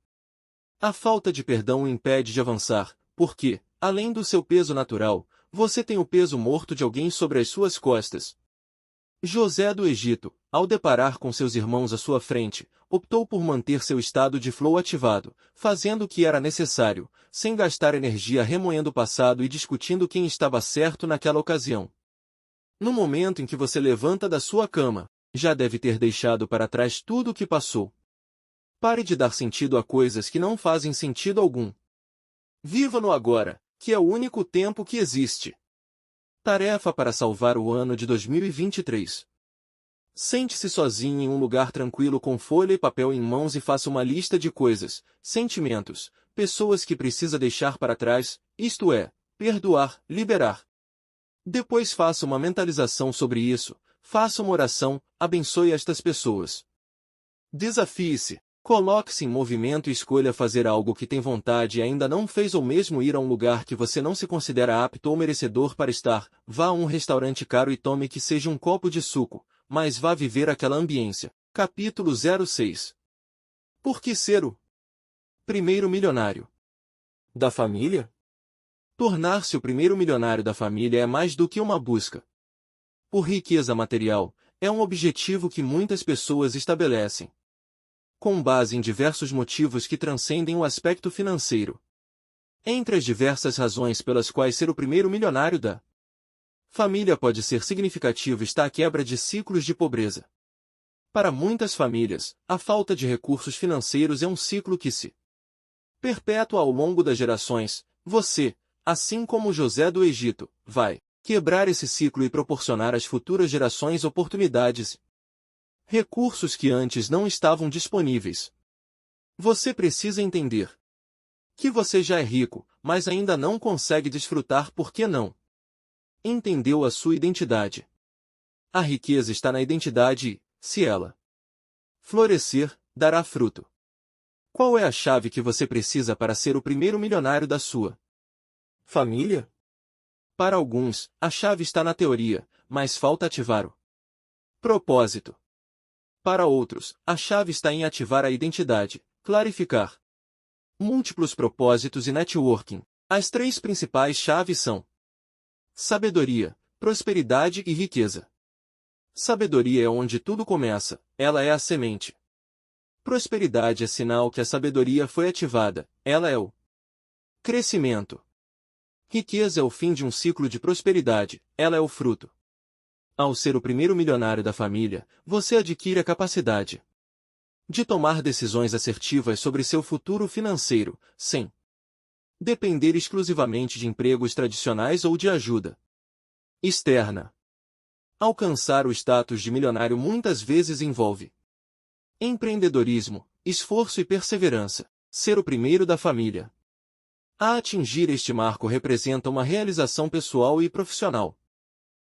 A falta de perdão o impede de avançar, porque, além do seu peso natural, você tem o peso morto de alguém sobre as suas costas. José do Egito, ao deparar com seus irmãos à sua frente, optou por manter seu estado de flow ativado, fazendo o que era necessário, sem gastar energia remoendo o passado e discutindo quem estava certo naquela ocasião. No momento em que você levanta da sua cama, já deve ter deixado para trás tudo o que passou. Pare de dar sentido a coisas que não fazem sentido algum. Viva no agora, que é o único tempo que existe. Tarefa para salvar o ano de 2023. Sente-se sozinho em um lugar tranquilo com folha e papel em mãos e faça uma lista de coisas, sentimentos, pessoas que precisa deixar para trás, isto é, perdoar, liberar. Depois faça uma mentalização sobre isso, faça uma oração, abençoe estas pessoas. Desafie-se, coloque-se em movimento e escolha fazer algo que tem vontade e ainda não fez ou mesmo ir a um lugar que você não se considera apto ou merecedor para estar, vá a um restaurante caro e tome que seja um copo de suco, mas vá viver aquela ambiência. Capítulo 06. Por que ser o primeiro milionário da família? Tornar-se o primeiro milionário da família é mais do que uma busca por riqueza material, é um objetivo que muitas pessoas estabelecem com base em diversos motivos que transcendem o aspecto financeiro. Entre as diversas razões pelas quais ser o primeiro milionário da família pode ser significativo está a quebra de ciclos de pobreza. Para muitas famílias, a falta de recursos financeiros é um ciclo que se perpetua ao longo das gerações. Você, assim como José do Egito, vai quebrar esse ciclo e proporcionar às futuras gerações oportunidades, recursos que antes não estavam disponíveis. Você precisa entender que você já é rico, mas ainda não consegue desfrutar porque não entendeu a sua identidade. A riqueza está na identidade e, se ela florescer, dará fruto. Qual é a chave que você precisa para ser o primeiro milionário da sua família? Para alguns, a chave está na teoria, mas falta ativar o propósito. Para outros, a chave está em ativar a identidade, clarificar múltiplos propósitos e networking. As três principais chaves são sabedoria, prosperidade e riqueza. Sabedoria é onde tudo começa, ela é a semente. Prosperidade é sinal que a sabedoria foi ativada, ela é o crescimento. Riqueza é o fim de um ciclo de prosperidade, ela é o fruto. Ao ser o primeiro milionário da família, você adquire a capacidade de tomar decisões assertivas sobre seu futuro financeiro, sem depender exclusivamente de empregos tradicionais ou de ajuda externa. Alcançar o status de milionário muitas vezes envolve empreendedorismo, esforço e perseverança. Ser o primeiro da família a atingir este marco representa uma realização pessoal e profissional.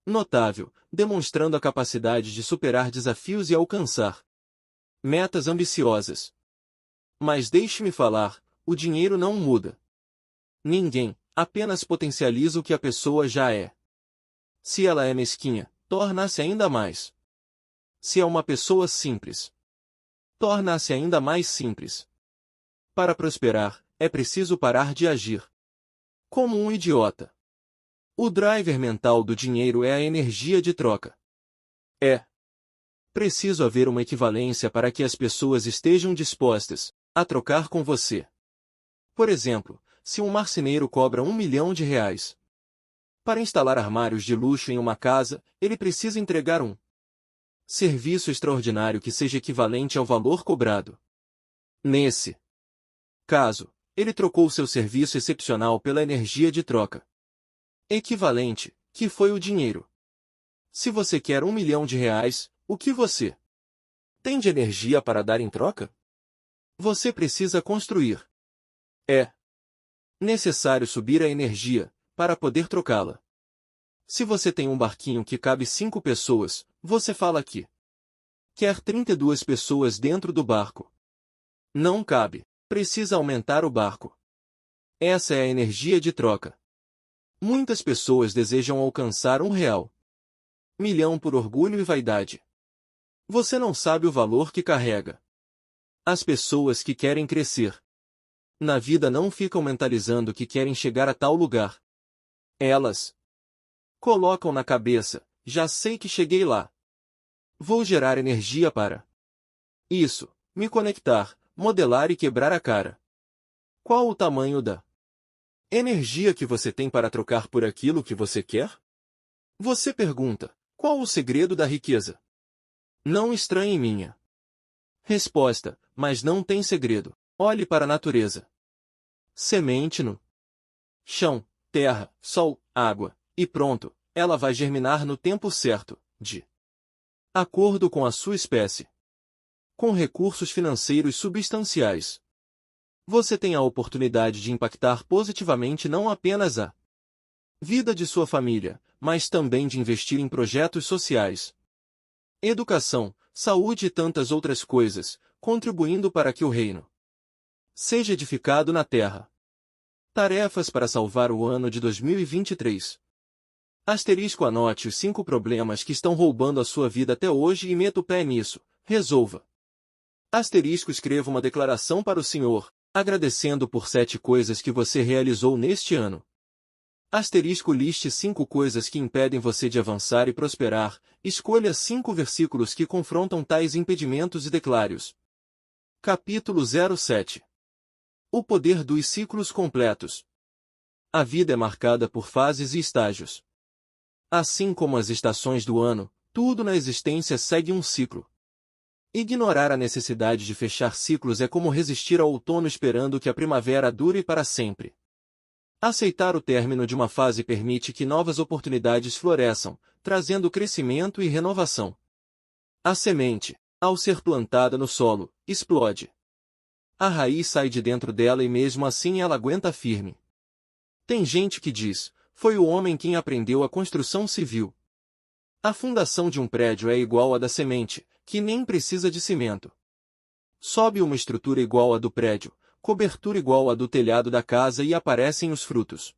notável, demonstrando a capacidade de superar desafios e alcançar metas ambiciosas. Mas deixe-me falar, o dinheiro não muda ninguém, apenas potencializa o que a pessoa já é. Se ela é mesquinha, torna-se ainda mais. Se é uma pessoa simples, torna-se ainda mais simples. Para prosperar, é preciso parar de agir como um idiota. O driver mental do dinheiro é a energia de troca. É preciso haver uma equivalência para que as pessoas estejam dispostas a trocar com você. Por exemplo, se um marceneiro cobra R$ 1 milhão para instalar armários de luxo em uma casa, ele precisa entregar um serviço extraordinário que seja equivalente ao valor cobrado. Nesse caso, ele trocou seu serviço excepcional pela energia de troca equivalente, que foi o dinheiro. Se você quer R$ 1 milhão, o que você tem de energia para dar em troca? Você precisa construir. É necessário subir a energia para poder trocá-la. Se você tem um barquinho que cabe 5 pessoas, você fala que quer 32 pessoas dentro do barco. Não cabe. Precisa aumentar o barco. Essa é a energia de troca. Muitas pessoas desejam alcançar R$ 1 milhão por orgulho e vaidade. Você não sabe o valor que carrega. As pessoas que querem crescer na vida não ficam mentalizando que querem chegar a tal lugar. Elas colocam na cabeça, já sei que cheguei lá. Vou gerar energia para isso, me conectar, modelar e quebrar a cara. Qual o tamanho da energia que você tem para trocar por aquilo que você quer? Você pergunta, qual o segredo da riqueza? Não estranhe minha resposta, mas não tem segredo. Olhe para a natureza. Semente no chão, terra, sol, água, e pronto, ela vai germinar no tempo certo, de acordo com a sua espécie. Com recursos financeiros substanciais, você tem a oportunidade de impactar positivamente não apenas a vida de sua família, mas também de investir em projetos sociais, educação, saúde e tantas outras coisas, contribuindo para que o reino seja edificado na terra. Tarefas para salvar o ano de 2023. Asterisco, anote os 5 problemas que estão roubando a sua vida até hoje e meta o pé nisso. Resolva. Asterisco, escreva uma declaração para o Senhor, agradecendo por 7 coisas que você realizou neste ano. Asterisco, liste 5 coisas que impedem você de avançar e prosperar. Escolha 5 versículos que confrontam tais impedimentos e declare-os. Capítulo 07. O poder dos ciclos completos. A vida é marcada por fases e estágios. Assim como as estações do ano, tudo na existência segue um ciclo. Ignorar a necessidade de fechar ciclos é como resistir ao outono esperando que a primavera dure para sempre. Aceitar o término de uma fase permite que novas oportunidades floresçam, trazendo crescimento e renovação. A semente, ao ser plantada no solo, explode. A raiz sai de dentro dela e mesmo assim ela aguenta firme. Tem gente que diz, foi o homem quem aprendeu a construção civil. A fundação de um prédio é igual à da semente, que nem precisa de cimento. Sobe uma estrutura igual à do prédio, cobertura igual à do telhado da casa e aparecem os frutos.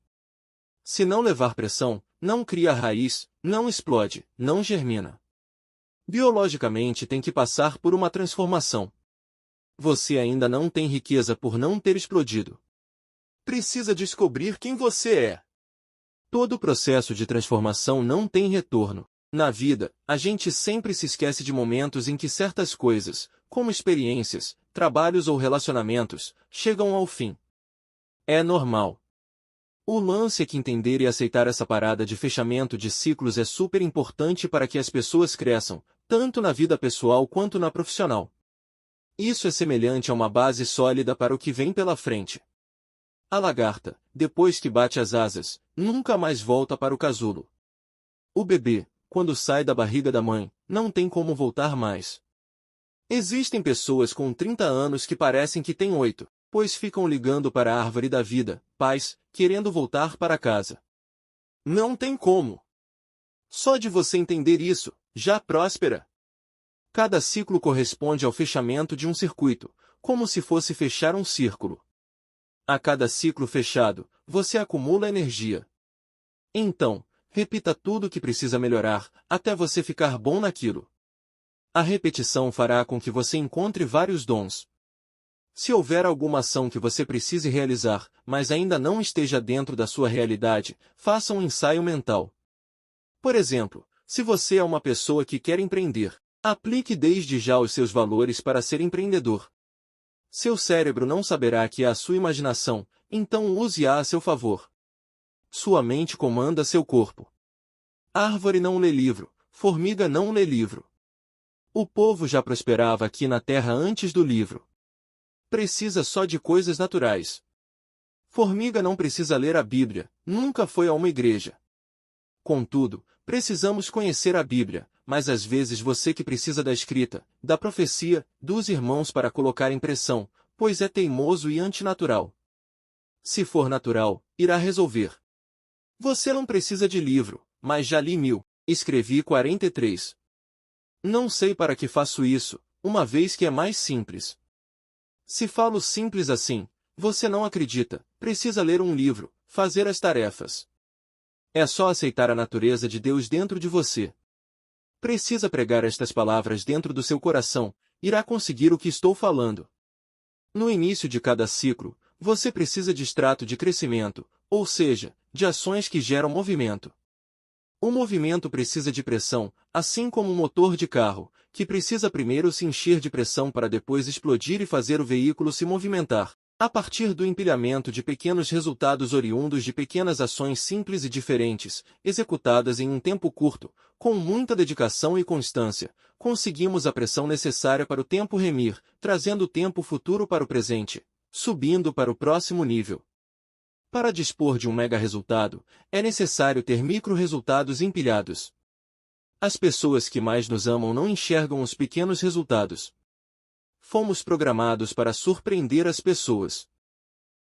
Se não levar pressão, não cria raiz, não explode, não germina. Biologicamente tem que passar por uma transformação. Você ainda não tem riqueza por não ter explodido. Precisa descobrir quem você é. Todo o processo de transformação não tem retorno. Na vida, a gente sempre se esquece de momentos em que certas coisas, como experiências, trabalhos ou relacionamentos, chegam ao fim. É normal. O lance é que entender e aceitar essa parada de fechamento de ciclos é super importante para que as pessoas cresçam, tanto na vida pessoal quanto na profissional. Isso é semelhante a uma base sólida para o que vem pela frente. A lagarta, depois que bate as asas, nunca mais volta para o casulo. O bebê, quando sai da barriga da mãe, não tem como voltar mais. Existem pessoas com 30 anos que parecem que têm 8, pois ficam ligando para a árvore da vida, pais, querendo voltar para casa. Não tem como. Só de você entender isso, já próspera. Cada ciclo corresponde ao fechamento de um circuito, como se fosse fechar um círculo. A cada ciclo fechado, você acumula energia. Então, repita tudo o que precisa melhorar, até você ficar bom naquilo. A repetição fará com que você encontre vários dons. Se houver alguma ação que você precise realizar, mas ainda não esteja dentro da sua realidade, faça um ensaio mental. Por exemplo, se você é uma pessoa que quer empreender, aplique desde já os seus valores para ser empreendedor. Seu cérebro não saberá que é a sua imaginação, então use-a a seu favor. Sua mente comanda seu corpo. Árvore não lê livro, formiga não lê livro. O povo já prosperava aqui na terra antes do livro. Precisa só de coisas naturais. Formiga não precisa ler a Bíblia, nunca foi a uma igreja. Contudo, precisamos conhecer a Bíblia, mas às vezes você que precisa da escrita, da profecia, dos irmãos para colocar em pressão, pois é teimoso e antinatural. Se for natural, irá resolver. Você não precisa de livro, mas já li 1000, escrevi 43. Não sei para que faço isso, uma vez que é mais simples. Se falo simples assim, você não acredita, precisa ler um livro, fazer as tarefas. É só aceitar a natureza de Deus dentro de você. Precisa pregar estas palavras dentro do seu coração, irá conseguir o que estou falando. No início de cada ciclo, você precisa de extrato de crescimento, ou seja, de ações que geram movimento. O movimento precisa de pressão, assim como um motor de carro, que precisa primeiro se encher de pressão para depois explodir e fazer o veículo se movimentar, a partir do empilhamento de pequenos resultados oriundos de pequenas ações simples e diferentes, executadas em um tempo curto, com muita dedicação e constância, conseguimos a pressão necessária para o tempo remir, trazendo o tempo futuro para o presente, subindo para o próximo nível. Para dispor de um mega resultado, é necessário ter micro-resultados empilhados. As pessoas que mais nos amam não enxergam os pequenos resultados. Fomos programados para surpreender as pessoas.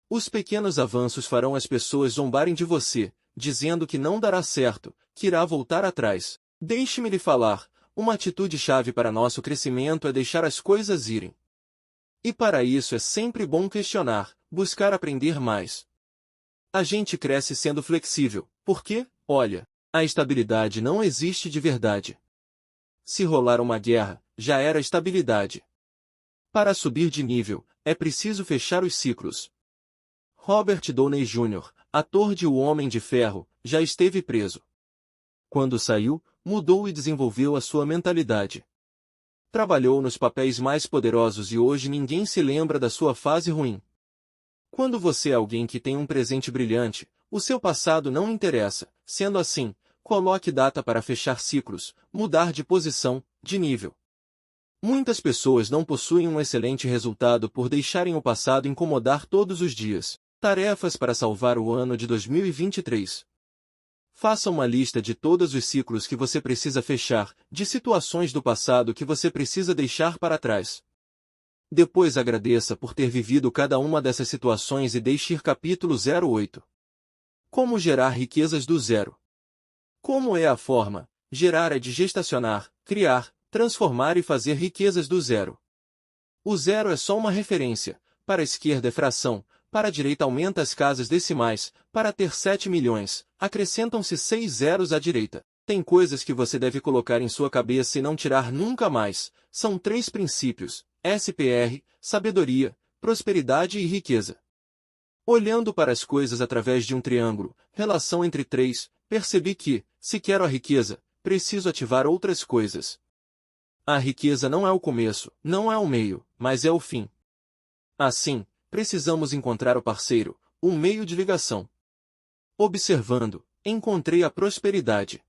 Os pequenos avanços farão as pessoas zombarem de você, dizendo que não dará certo, que irá voltar atrás. Deixe-me lhe falar, uma atitude-chave para nosso crescimento é deixar as coisas irem. E para isso é sempre bom questionar, buscar aprender mais. A gente cresce sendo flexível, porque, olha, a estabilidade não existe de verdade. Se rolar uma guerra, já era estabilidade. Para subir de nível, é preciso fechar os ciclos. Robert Downey Jr., ator de O Homem de Ferro, já esteve preso. Quando saiu, mudou e desenvolveu a sua mentalidade. Trabalhou nos papéis mais poderosos e hoje ninguém se lembra da sua fase ruim. Quando você é alguém que tem um presente brilhante, o seu passado não interessa. Sendo assim, coloque data para fechar ciclos, mudar de posição, de nível. Muitas pessoas não possuem um excelente resultado por deixarem o passado incomodar todos os dias. Tarefas para salvar o ano de 2023. Faça uma lista de todos os ciclos que você precisa fechar, de situações do passado que você precisa deixar para trás. Depois agradeça por ter vivido cada uma dessas situações e deixe ir capítulo 08. Como gerar riquezas do zero? Como é a forma? Gerar é de gestacionar, criar, transformar e fazer riquezas do zero. O zero é só uma referência, para a esquerda é fração, para a direita aumenta as casas decimais, para ter 7 milhões, acrescentam-se 6 zeros à direita. Tem coisas que você deve colocar em sua cabeça e não tirar nunca mais, são 3 princípios. SPR, sabedoria, prosperidade e riqueza. Olhando para as coisas através de um triângulo, relação entre 3, percebi que, se quero a riqueza, preciso ativar outras coisas. A riqueza não é o começo, não é o meio, mas é o fim. Assim, precisamos encontrar o parceiro, um meio de ligação. Observando, encontrei a prosperidade.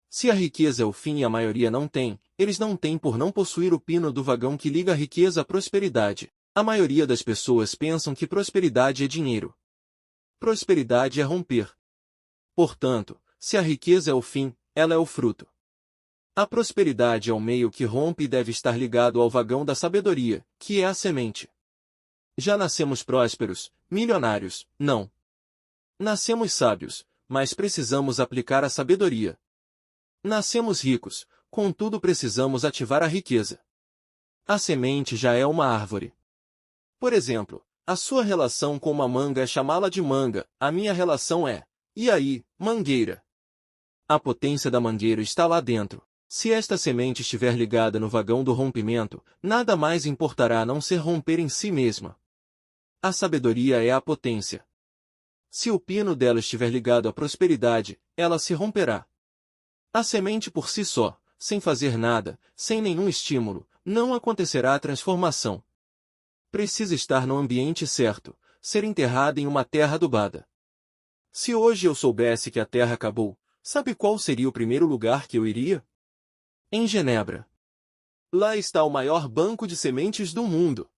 Se a riqueza é o fim e a maioria não tem, eles não têm por não possuir o pino do vagão que liga a riqueza à prosperidade. A maioria das pessoas pensam que prosperidade é dinheiro. Prosperidade é romper. Portanto, se a riqueza é o fim, ela é o fruto. A prosperidade é o meio que rompe e deve estar ligado ao vagão da sabedoria, que é a semente. Já nascemos prósperos, milionários, não. Nascemos sábios, mas precisamos aplicar a sabedoria. Nascemos ricos, contudo precisamos ativar a riqueza. A semente já é uma árvore. Por exemplo, a sua relação com uma manga é chamá-la de manga, a minha relação é, e aí, mangueira. A potência da mangueira está lá dentro. Se esta semente estiver ligada no vagão do rompimento, nada mais importará a não ser romper em si mesma. A sabedoria é a potência. Se o pino dela estiver ligado à prosperidade, ela se romperá. A semente por si só, sem fazer nada, sem nenhum estímulo, não acontecerá a transformação. Precisa estar no ambiente certo, ser enterrada em uma terra adubada. Se hoje eu soubesse que a terra acabou, sabe qual seria o primeiro lugar que eu iria? Em Genebra. Lá está o maior banco de sementes do mundo.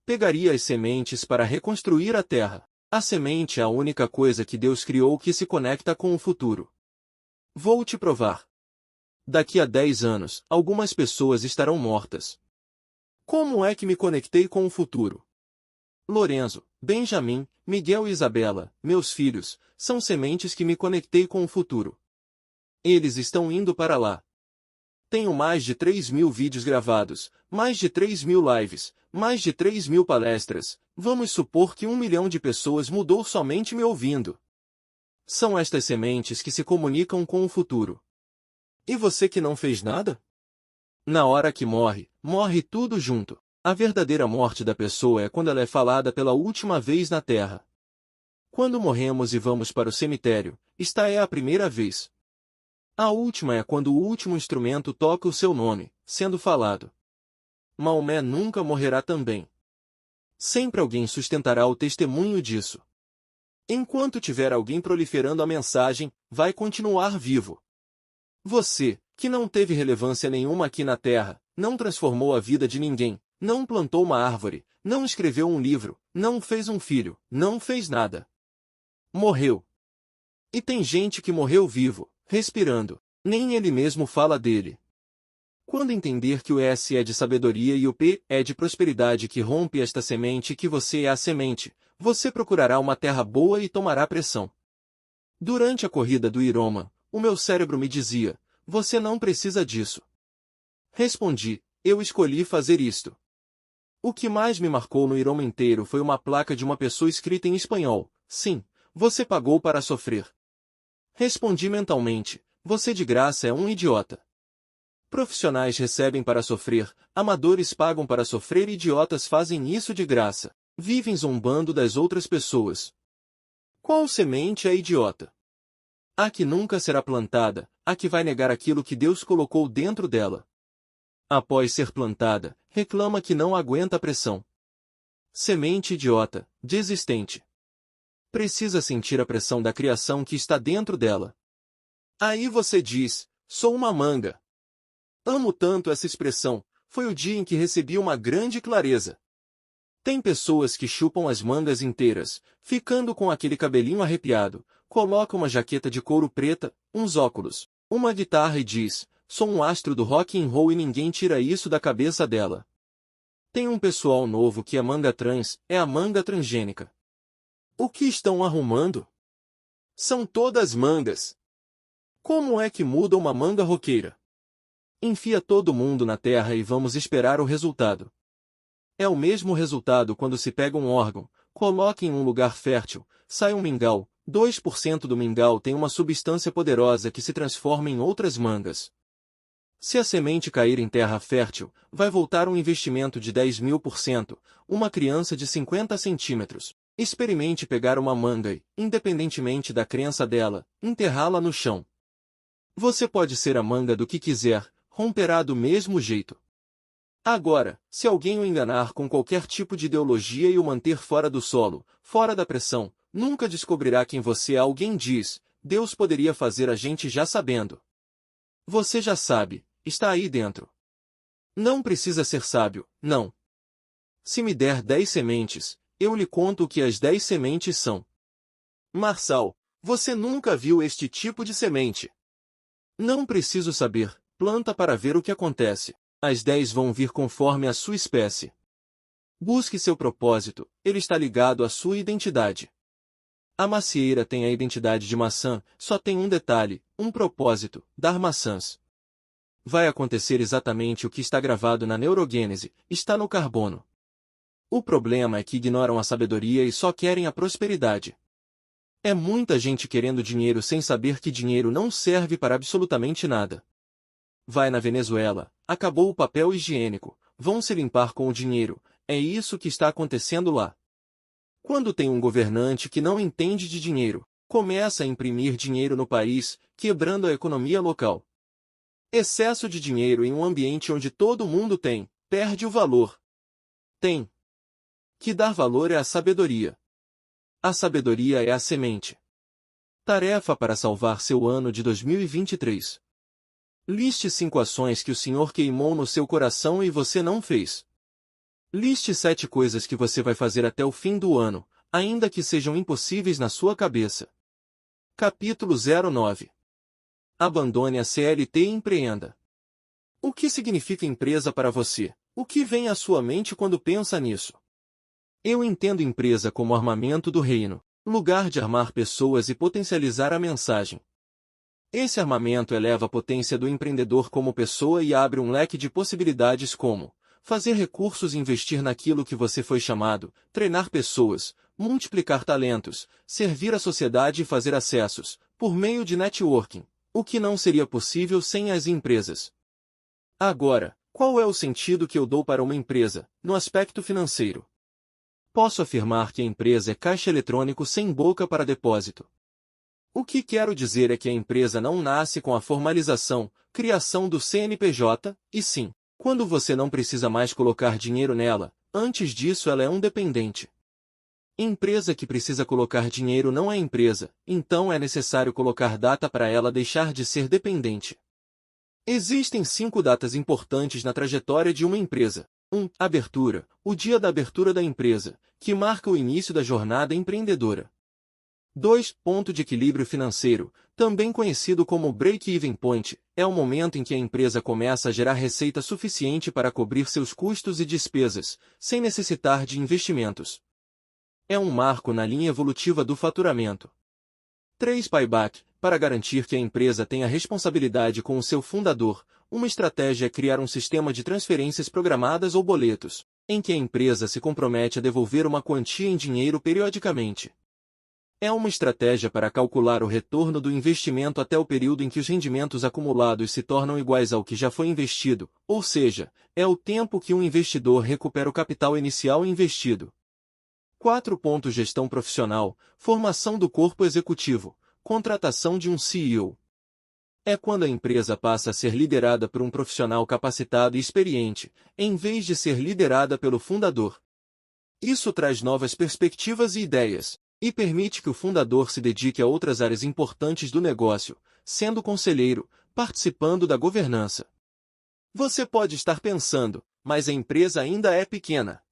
Pegaria as sementes para reconstruir a terra. A semente é a única coisa que Deus criou que se conecta com o futuro. Vou te provar. Daqui a 10 anos, algumas pessoas estarão mortas. Como é que me conectei com o futuro? Lorenzo, Benjamin, Miguel e Isabela, meus filhos, são sementes que me conectei com o futuro. Eles estão indo para lá. Tenho mais de 3.000 vídeos gravados, mais de 3.000 lives, mais de 3.000 palestras. Vamos supor que 1 milhão de pessoas mudou somente me ouvindo. São estas sementes que se comunicam com o futuro. E você que não fez nada? Na hora que morre, morre tudo junto. A verdadeira morte da pessoa é quando ela é falada pela última vez na Terra. Quando morremos e vamos para o cemitério, esta é a primeira vez. A última é quando o último instrumento toca o seu nome, sendo falado. Maomé nunca morrerá também. Sempre alguém sustentará o testemunho disso. Enquanto tiver alguém proliferando a mensagem, vai continuar vivo. Você, que não teve relevância nenhuma aqui na Terra, não transformou a vida de ninguém, não plantou uma árvore, não escreveu um livro, não fez um filho, não fez nada. Morreu. E tem gente que morreu vivo, respirando. Nem ele mesmo fala dele. Quando entender que o S é de sabedoria e o P é de prosperidade que rompe esta semente e que você é a semente, você procurará uma terra boa e tomará pressão. Durante a corrida do Ironman, o meu cérebro me dizia, você não precisa disso. Respondi, eu escolhi fazer isto. O que mais me marcou no Ironman inteiro foi uma placa de uma pessoa escrita em espanhol, sim, você pagou para sofrer. Respondi mentalmente, você de graça é um idiota. Profissionais recebem para sofrer, amadores pagam para sofrer e idiotas fazem isso de graça. Vivem zombando das outras pessoas. Qual semente é idiota? A que nunca será plantada, a que vai negar aquilo que Deus colocou dentro dela. Após ser plantada, reclama que não aguenta a pressão. Semente idiota, desistente. Precisa sentir a pressão da criação que está dentro dela. Aí você diz, sou uma manga. Amo tanto essa expressão, foi o dia em que recebi uma grande clareza. Tem pessoas que chupam as mangas inteiras, ficando com aquele cabelinho arrepiado, coloca uma jaqueta de couro preta, uns óculos, uma guitarra e diz, sou um astro do rock and roll e ninguém tira isso da cabeça dela. Tem um pessoal novo que é manga trans, é a manga transgênica. O que estão arrumando? São todas mangas. Como é que muda uma manga roqueira? Enfia todo mundo na terra e vamos esperar o resultado. É o mesmo resultado quando se pega um órgão, coloca em um lugar fértil, sai um mingau, 2% do mingau tem uma substância poderosa que se transforma em outras mangas. Se a semente cair em terra fértil, vai voltar um investimento de 10.000%, uma criança de 50 centímetros. Experimente pegar uma manga e, independentemente da crença dela, enterrá-la no chão. Você pode ser a manga do que quiser, romperá do mesmo jeito. Agora, se alguém o enganar com qualquer tipo de ideologia e o manter fora do solo, fora da pressão, nunca descobrirá quem você é. Alguém diz, Deus poderia fazer a gente já sabendo. Você já sabe, está aí dentro. Não precisa ser sábio, não. Se me der 10 sementes, eu lhe conto o que as 10 sementes são. Marçal, você nunca viu este tipo de semente. Não preciso saber, planta para ver o que acontece. As 10 vão vir conforme a sua espécie. Busque seu propósito, ele está ligado à sua identidade. A macieira tem a identidade de maçã, só tem um detalhe, um propósito: dar maçãs. Vai acontecer exatamente o que está gravado na neurogênese, está no carbono. O problema é que ignoram a sabedoria e só querem a prosperidade. É muita gente querendo dinheiro sem saber que dinheiro não serve para absolutamente nada. Vai na Venezuela, acabou o papel higiênico, vão se limpar com o dinheiro, é isso que está acontecendo lá. Quando tem um governante que não entende de dinheiro, começa a imprimir dinheiro no país, quebrando a economia local. Excesso de dinheiro em um ambiente onde todo mundo tem, perde o valor. Tem que dar valor é a sabedoria. A sabedoria é a semente. Tarefa para salvar seu ano de 2023. Liste 5 ações que o Senhor queimou no seu coração e você não fez. Liste 7 coisas que você vai fazer até o fim do ano, ainda que sejam impossíveis na sua cabeça. Capítulo 09. Abandone a CLT e empreenda. O que significa empresa para você? O que vem à sua mente quando pensa nisso? Eu entendo empresa como armamento do reino, lugar de armar pessoas e potencializar a mensagem. Esse armamento eleva a potência do empreendedor como pessoa e abre um leque de possibilidades como fazer recursos e investir naquilo que você foi chamado, treinar pessoas, multiplicar talentos, servir a sociedade e fazer acessos, por meio de networking, o que não seria possível sem as empresas. Agora, qual é o sentido que eu dou para uma empresa, no aspecto financeiro? Posso afirmar que a empresa é caixa eletrônico sem boca para depósito. O que quero dizer é que a empresa não nasce com a formalização, criação do CNPJ, e sim, quando você não precisa mais colocar dinheiro nela, antes disso ela é um dependente. Empresa que precisa colocar dinheiro não é empresa, então é necessário colocar data para ela deixar de ser dependente. Existem 5 datas importantes na trajetória de uma empresa. 1. Abertura, o dia da abertura da empresa, que marca o início da jornada empreendedora. 2. Ponto de equilíbrio financeiro, também conhecido como break-even point, é o momento em que a empresa começa a gerar receita suficiente para cobrir seus custos e despesas, sem necessitar de investimentos. É um marco na linha evolutiva do faturamento. 3. Payback, para garantir que a empresa tenha responsabilidade com o seu fundador, uma estratégia é criar um sistema de transferências programadas ou boletos, em que a empresa se compromete a devolver uma quantia em dinheiro periodicamente. É uma estratégia para calcular o retorno do investimento até o período em que os rendimentos acumulados se tornam iguais ao que já foi investido, ou seja, é o tempo que um investidor recupera o capital inicial investido. 4. Gestão profissional, formação do corpo executivo, contratação de um CEO. É quando a empresa passa a ser liderada por um profissional capacitado e experiente, em vez de ser liderada pelo fundador. Isso traz novas perspectivas e ideias, e permite que o fundador se dedique a outras áreas importantes do negócio, sendo conselheiro, participando da governança. Você pode estar pensando, mas a empresa ainda é pequena.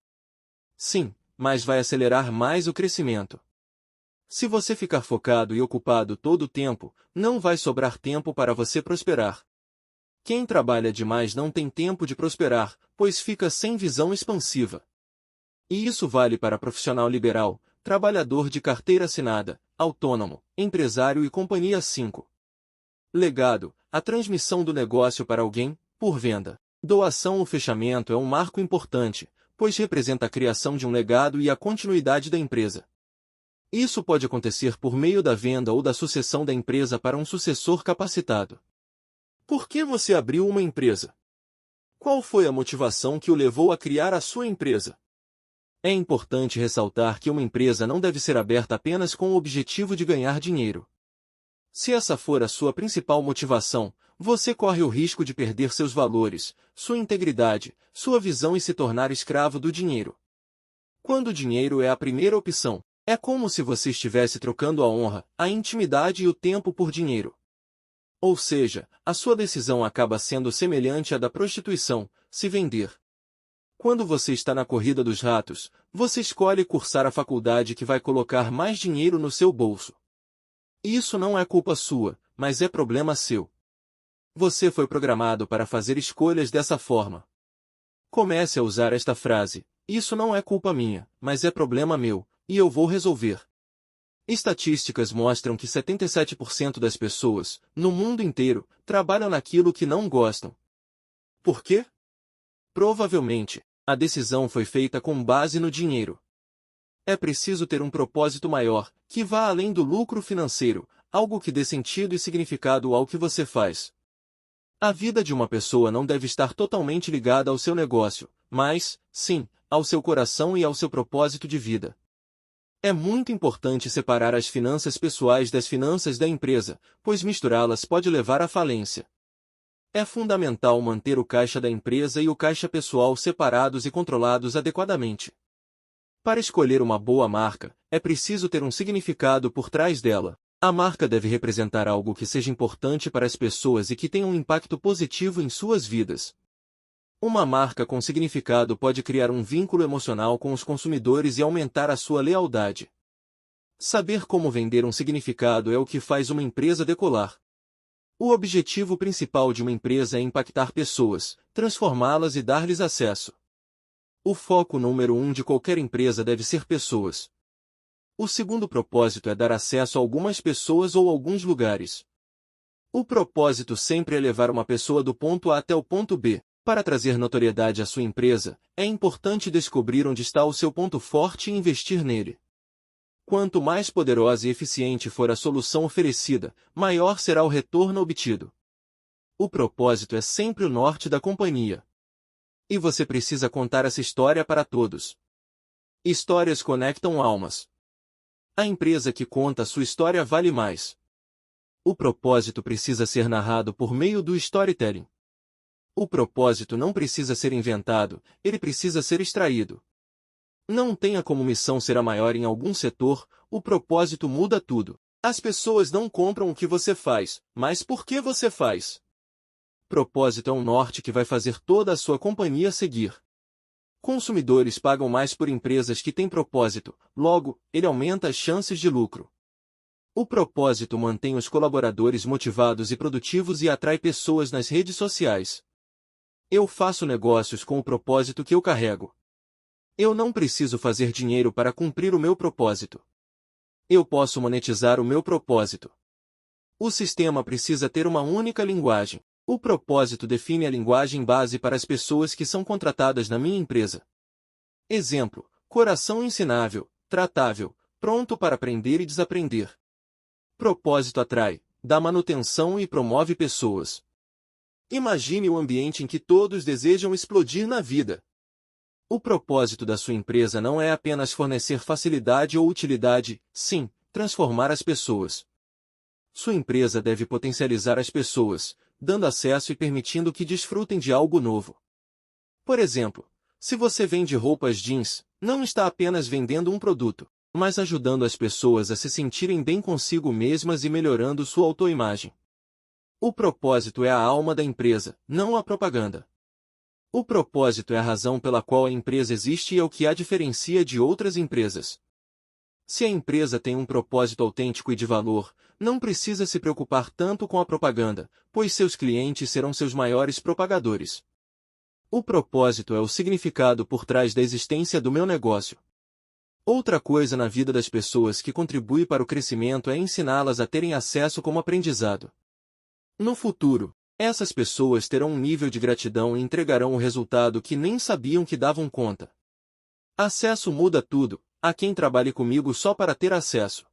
Sim, mas vai acelerar mais o crescimento. Se você ficar focado e ocupado todo o tempo, não vai sobrar tempo para você prosperar. Quem trabalha demais não tem tempo de prosperar, pois fica sem visão expansiva. E isso vale para profissional liberal, trabalhador de carteira assinada, autônomo, empresário e companhia. 5. Legado, a transmissão do negócio para alguém, por venda. Doação ou fechamento é um marco importante, pois representa a criação de um legado e a continuidade da empresa. Isso pode acontecer por meio da venda ou da sucessão da empresa para um sucessor capacitado. Por que você abriu uma empresa? Qual foi a motivação que o levou a criar a sua empresa? É importante ressaltar que uma empresa não deve ser aberta apenas com o objetivo de ganhar dinheiro. Se essa for a sua principal motivação, você corre o risco de perder seus valores, sua integridade, sua visão e se tornar escravo do dinheiro. Quando o dinheiro é a primeira opção, é como se você estivesse trocando a honra, a intimidade e o tempo por dinheiro. Ou seja, a sua decisão acaba sendo semelhante à da prostituição, se vender. Quando você está na corrida dos ratos, você escolhe cursar a faculdade que vai colocar mais dinheiro no seu bolso. Isso não é culpa sua, mas é problema seu. Você foi programado para fazer escolhas dessa forma. Comece a usar esta frase: isso não é culpa minha, mas é problema meu, e eu vou resolver. Estatísticas mostram que 77% das pessoas, no mundo inteiro, trabalham naquilo que não gostam. Por quê? Provavelmente, a decisão foi feita com base no dinheiro. É preciso ter um propósito maior, que vá além do lucro financeiro, algo que dê sentido e significado ao que você faz. A vida de uma pessoa não deve estar totalmente ligada ao seu negócio, mas, sim, ao seu coração e ao seu propósito de vida. É muito importante separar as finanças pessoais das finanças da empresa, pois misturá-las pode levar à falência. É fundamental manter o caixa da empresa e o caixa pessoal separados e controlados adequadamente. Para escolher uma boa marca, é preciso ter um significado por trás dela. A marca deve representar algo que seja importante para as pessoas e que tenha um impacto positivo em suas vidas. Uma marca com significado pode criar um vínculo emocional com os consumidores e aumentar a sua lealdade. Saber como vender um significado é o que faz uma empresa decolar. O objetivo principal de uma empresa é impactar pessoas, transformá-las e dar-lhes acesso. O foco número 1 de qualquer empresa deve ser pessoas. O segundo propósito é dar acesso a algumas pessoas ou alguns lugares. O propósito sempre é levar uma pessoa do ponto A até o ponto B. Para trazer notoriedade à sua empresa, é importante descobrir onde está o seu ponto forte e investir nele. Quanto mais poderosa e eficiente for a solução oferecida, maior será o retorno obtido. O propósito é sempre o norte da companhia. E você precisa contar essa história para todos. Histórias conectam almas. A empresa que conta a sua história vale mais. O propósito precisa ser narrado por meio do storytelling. O propósito não precisa ser inventado, ele precisa ser extraído. Não tenha como missão ser a maior em algum setor, o propósito muda tudo. As pessoas não compram o que você faz, mas por que você faz? Propósito é um norte que vai fazer toda a sua companhia seguir. Consumidores pagam mais por empresas que têm propósito, logo, ele aumenta as chances de lucro. O propósito mantém os colaboradores motivados e produtivos e atrai pessoas nas redes sociais. Eu faço negócios com o propósito que eu carrego. Eu não preciso fazer dinheiro para cumprir o meu propósito. Eu posso monetizar o meu propósito. O sistema precisa ter uma única linguagem. O propósito define a linguagem base para as pessoas que são contratadas na minha empresa. Exemplo: coração ensinável, tratável, pronto para aprender e desaprender. Propósito atrai, dá manutenção e promove pessoas. Imagine o ambiente em que todos desejam explodir na vida. O propósito da sua empresa não é apenas fornecer facilidade ou utilidade, sim, transformar as pessoas. Sua empresa deve potencializar as pessoas, dando acesso e permitindo que desfrutem de algo novo. Por exemplo, se você vende roupas jeans, não está apenas vendendo um produto, mas ajudando as pessoas a se sentirem bem consigo mesmas e melhorando sua autoimagem. O propósito é a alma da empresa, não a propaganda. O propósito é a razão pela qual a empresa existe e é o que a diferencia de outras empresas. Se a empresa tem um propósito autêntico e de valor, não precisa se preocupar tanto com a propaganda, pois seus clientes serão seus maiores propagadores. O propósito é o significado por trás da existência do meu negócio. Outra coisa na vida das pessoas que contribui para o crescimento é ensiná-las a terem acesso como aprendizado. No futuro, essas pessoas terão um nível de gratidão e entregarão o resultado que nem sabiam que davam conta. Acesso muda tudo, há quem trabalhe comigo só para ter acesso.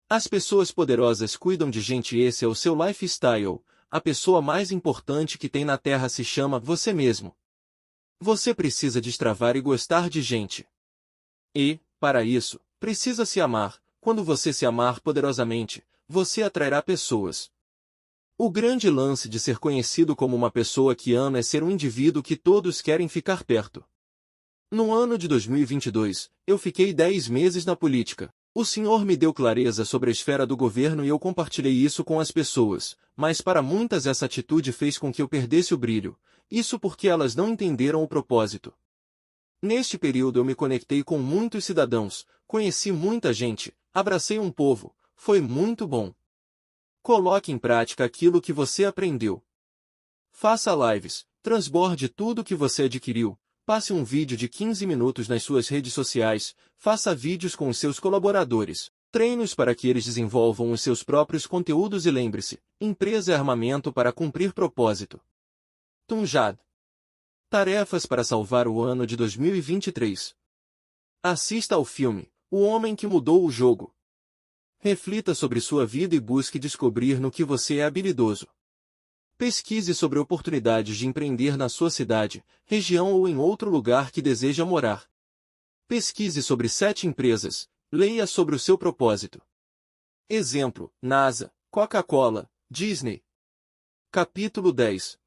As pessoas poderosas cuidam de gente, esse é o seu lifestyle, a pessoa mais importante que tem na Terra se chama você mesmo. Você precisa destravar e gostar de gente. E, para isso, precisa se amar. Quando você se amar poderosamente, você atrairá pessoas. O grande lance de ser conhecido como uma pessoa que ama é ser um indivíduo que todos querem ficar perto. No ano de 2022, eu fiquei 10 meses na política. O Senhor me deu clareza sobre a esfera do governo e eu compartilhei isso com as pessoas, mas para muitas essa atitude fez com que eu perdesse o brilho, isso porque elas não entenderam o propósito. Neste período eu me conectei com muitos cidadãos, conheci muita gente, abracei um povo, foi muito bom. Coloque em prática aquilo que você aprendeu. Faça lives, transborde tudo o que você adquiriu, passe um vídeo de 15 minutos nas suas redes sociais, faça vídeos com os seus colaboradores. Treine-os para que eles desenvolvam os seus próprios conteúdos e lembre-se, empresa é armamento para cumprir propósito. Tunjad. Tarefas para salvar o ano de 2023. Assista ao filme O Homem que Mudou o Jogo. Reflita sobre sua vida e busque descobrir no que você é habilidoso. Pesquise sobre oportunidades de empreender na sua cidade, região ou em outro lugar que deseja morar. Pesquise sobre 7 empresas. Leia sobre o seu propósito. Exemplo: NASA, Coca-Cola, Disney. Capítulo 10.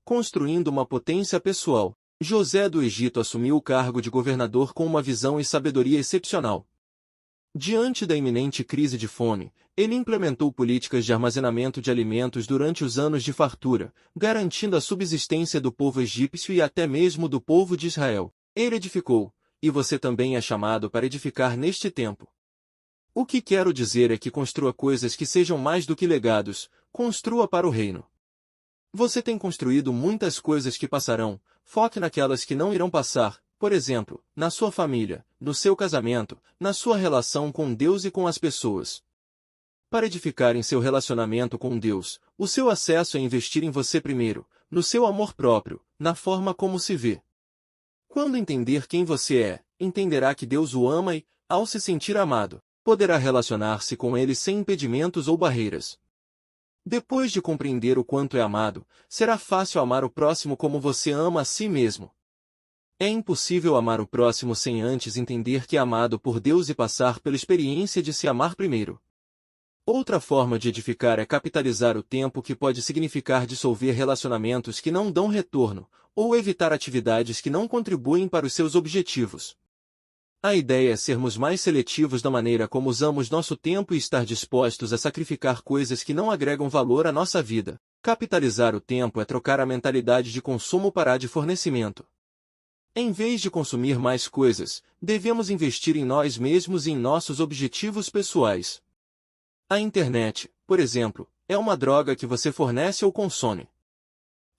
Construindo uma potência pessoal. José do Egito assumiu o cargo de governador com uma visão e sabedoria excepcional. Diante da iminente crise de fome, ele implementou políticas de armazenamento de alimentos durante os anos de fartura, garantindo a subsistência do povo egípcio e até mesmo do povo de Israel. Ele edificou, e você também é chamado para edificar neste tempo. O que quero dizer é que construa coisas que sejam mais do que legados, construa para o reino. Você tem construído muitas coisas que passarão, foque naquelas que não irão passar, por exemplo, na sua família, no seu casamento, na sua relação com Deus e com as pessoas. Para edificar em seu relacionamento com Deus, o seu acesso é investir em você primeiro, no seu amor próprio, na forma como se vê. Quando entender quem você é, entenderá que Deus o ama e, ao se sentir amado, poderá relacionar-se com ele sem impedimentos ou barreiras. Depois de compreender o quanto é amado, será fácil amar o próximo como você ama a si mesmo. É impossível amar o próximo sem antes entender que é amado por Deus e passar pela experiência de se amar primeiro. Outra forma de edificar é capitalizar o tempo, que pode significar dissolver relacionamentos que não dão retorno, ou evitar atividades que não contribuem para os seus objetivos. A ideia é sermos mais seletivos da maneira como usamos nosso tempo e estar dispostos a sacrificar coisas que não agregam valor à nossa vida. Capitalizar o tempo é trocar a mentalidade de consumo para a de fornecimento. Em vez de consumir mais coisas, devemos investir em nós mesmos e em nossos objetivos pessoais. A internet, por exemplo, é uma droga que você fornece ou consome.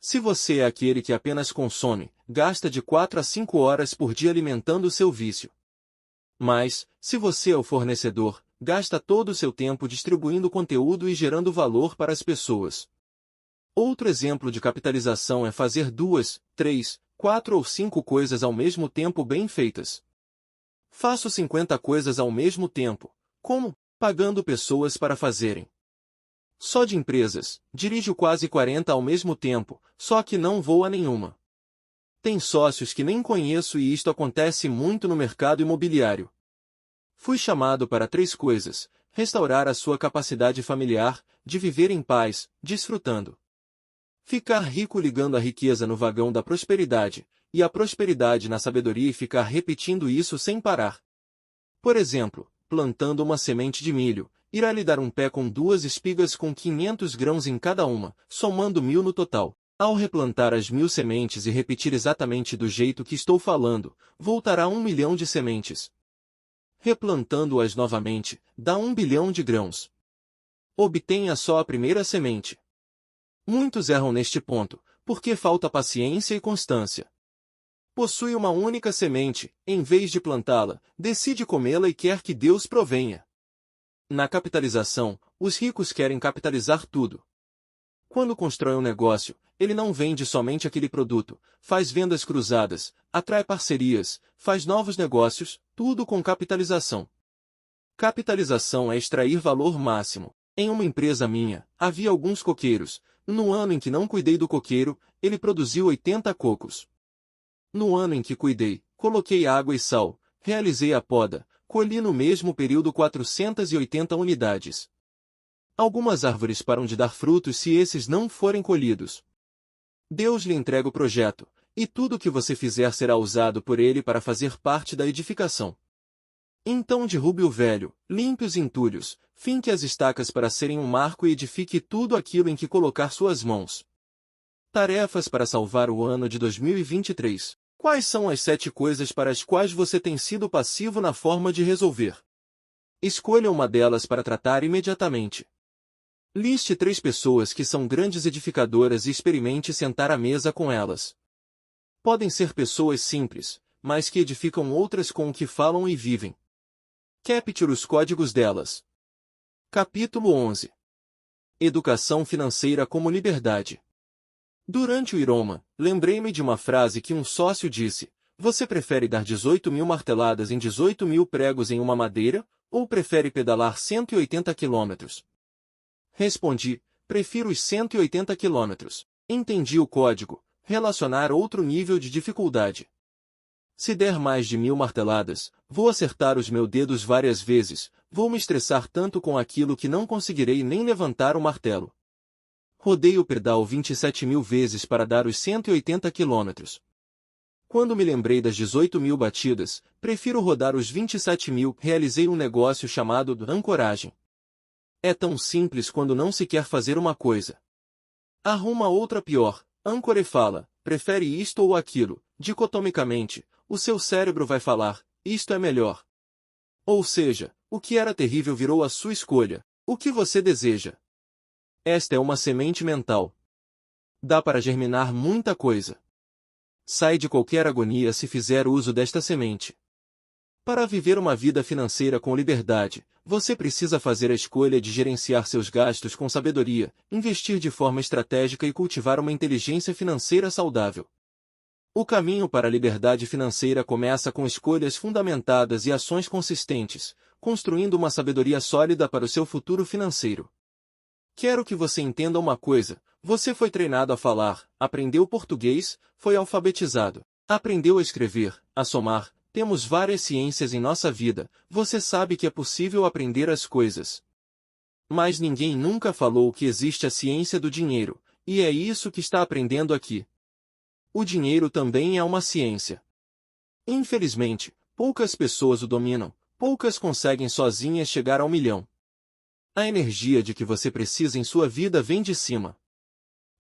Se você é aquele que apenas consome, gasta de 4 a 5 horas por dia alimentando o seu vício. Mas, se você é o fornecedor, gasta todo o seu tempo distribuindo conteúdo e gerando valor para as pessoas. Outro exemplo de capitalização é fazer 2, 3, 4 ou 5 coisas ao mesmo tempo bem feitas. Faço 50 coisas ao mesmo tempo. Como? Pagando pessoas para fazerem. Só de empresas, dirijo quase 40 ao mesmo tempo, só que não vou a nenhuma. Tem sócios que nem conheço e isto acontece muito no mercado imobiliário. Fui chamado para 3 coisas: restaurar a sua capacidade familiar, de viver em paz, desfrutando. Ficar rico ligando a riqueza no vagão da prosperidade, e a prosperidade na sabedoria e ficar repetindo isso sem parar. Por exemplo, plantando uma semente de milho, irá lhe dar um pé com 2 espigas com 500 grãos em cada uma, somando 1000 no total. Ao replantar as 1000 sementes e repetir exatamente do jeito que estou falando, voltará 1 milhão de sementes. Replantando-as novamente, dá 1 bilhão de grãos. Obtenha só a primeira semente. Muitos erram neste ponto, porque falta paciência e constância. Possui uma única semente, em vez de plantá-la, decide comê-la e quer que Deus provenha. Na capitalização, os ricos querem capitalizar tudo. Quando constrói um negócio, ele não vende somente aquele produto, faz vendas cruzadas, atrai parcerias, faz novos negócios, tudo com capitalização. Capitalização é extrair valor máximo. Em uma empresa minha, havia alguns coqueiros. No ano em que não cuidei do coqueiro, ele produziu 80 cocos. No ano em que cuidei, coloquei água e sal, realizei a poda, colhi no mesmo período 480 unidades. Algumas árvores param de dar frutos se esses não forem colhidos. Deus lhe entrega o projeto, e tudo o que você fizer será usado por ele para fazer parte da edificação. Então derrube o velho, limpe os entulhos, finque as estacas para serem um marco e edifique tudo aquilo em que colocar suas mãos. Tarefas para salvar o ano de 2023. Quais são as 7 coisas para as quais você tem sido passivo na forma de resolver? Escolha uma delas para tratar imediatamente. Liste 3 pessoas que são grandes edificadoras e experimente sentar à mesa com elas. Podem ser pessoas simples, mas que edificam outras com o que falam e vivem. Capture os códigos delas. Capítulo 11. Educação financeira como liberdade. Durante o Iroma, lembrei-me de uma frase que um sócio disse: você prefere dar 18.000 marteladas em 18.000 pregos em uma madeira, ou prefere pedalar 180 quilômetros? Respondi: prefiro os 180 quilômetros. Entendi o código: relacionar outro nível de dificuldade. Se der mais de 1.000 marteladas, vou acertar os meus dedos várias vezes, vou me estressar tanto com aquilo que não conseguirei nem levantar o martelo. Rodei o pedal 27.000 vezes para dar os 180 quilômetros. Quando me lembrei das 18.000 batidas, prefiro rodar os 27.000. Realizei um negócio chamado ancoragem. É tão simples quando não se quer fazer uma coisa. Arruma outra pior. Âncora e fala: prefere isto ou aquilo. Dicotomicamente, o seu cérebro vai falar: isto é melhor. Ou seja, o que era terrível virou a sua escolha. O que você deseja? Esta é uma semente mental. Dá para germinar muita coisa. Sai de qualquer agonia se fizer uso desta semente. Para viver uma vida financeira com liberdade, você precisa fazer a escolha de gerenciar seus gastos com sabedoria, investir de forma estratégica e cultivar uma inteligência financeira saudável. O caminho para a liberdade financeira começa com escolhas fundamentadas e ações consistentes, construindo uma sabedoria sólida para o seu futuro financeiro. Quero que você entenda uma coisa: você foi treinado a falar, aprendeu português, foi alfabetizado, aprendeu a escrever, a somar. Temos várias ciências em nossa vida, você sabe que é possível aprender as coisas. Mas ninguém nunca falou que existe a ciência do dinheiro, e é isso que está aprendendo aqui. O dinheiro também é uma ciência. Infelizmente, poucas pessoas o dominam, poucas conseguem sozinhas chegar ao milhão. A energia de que você precisa em sua vida vem de cima.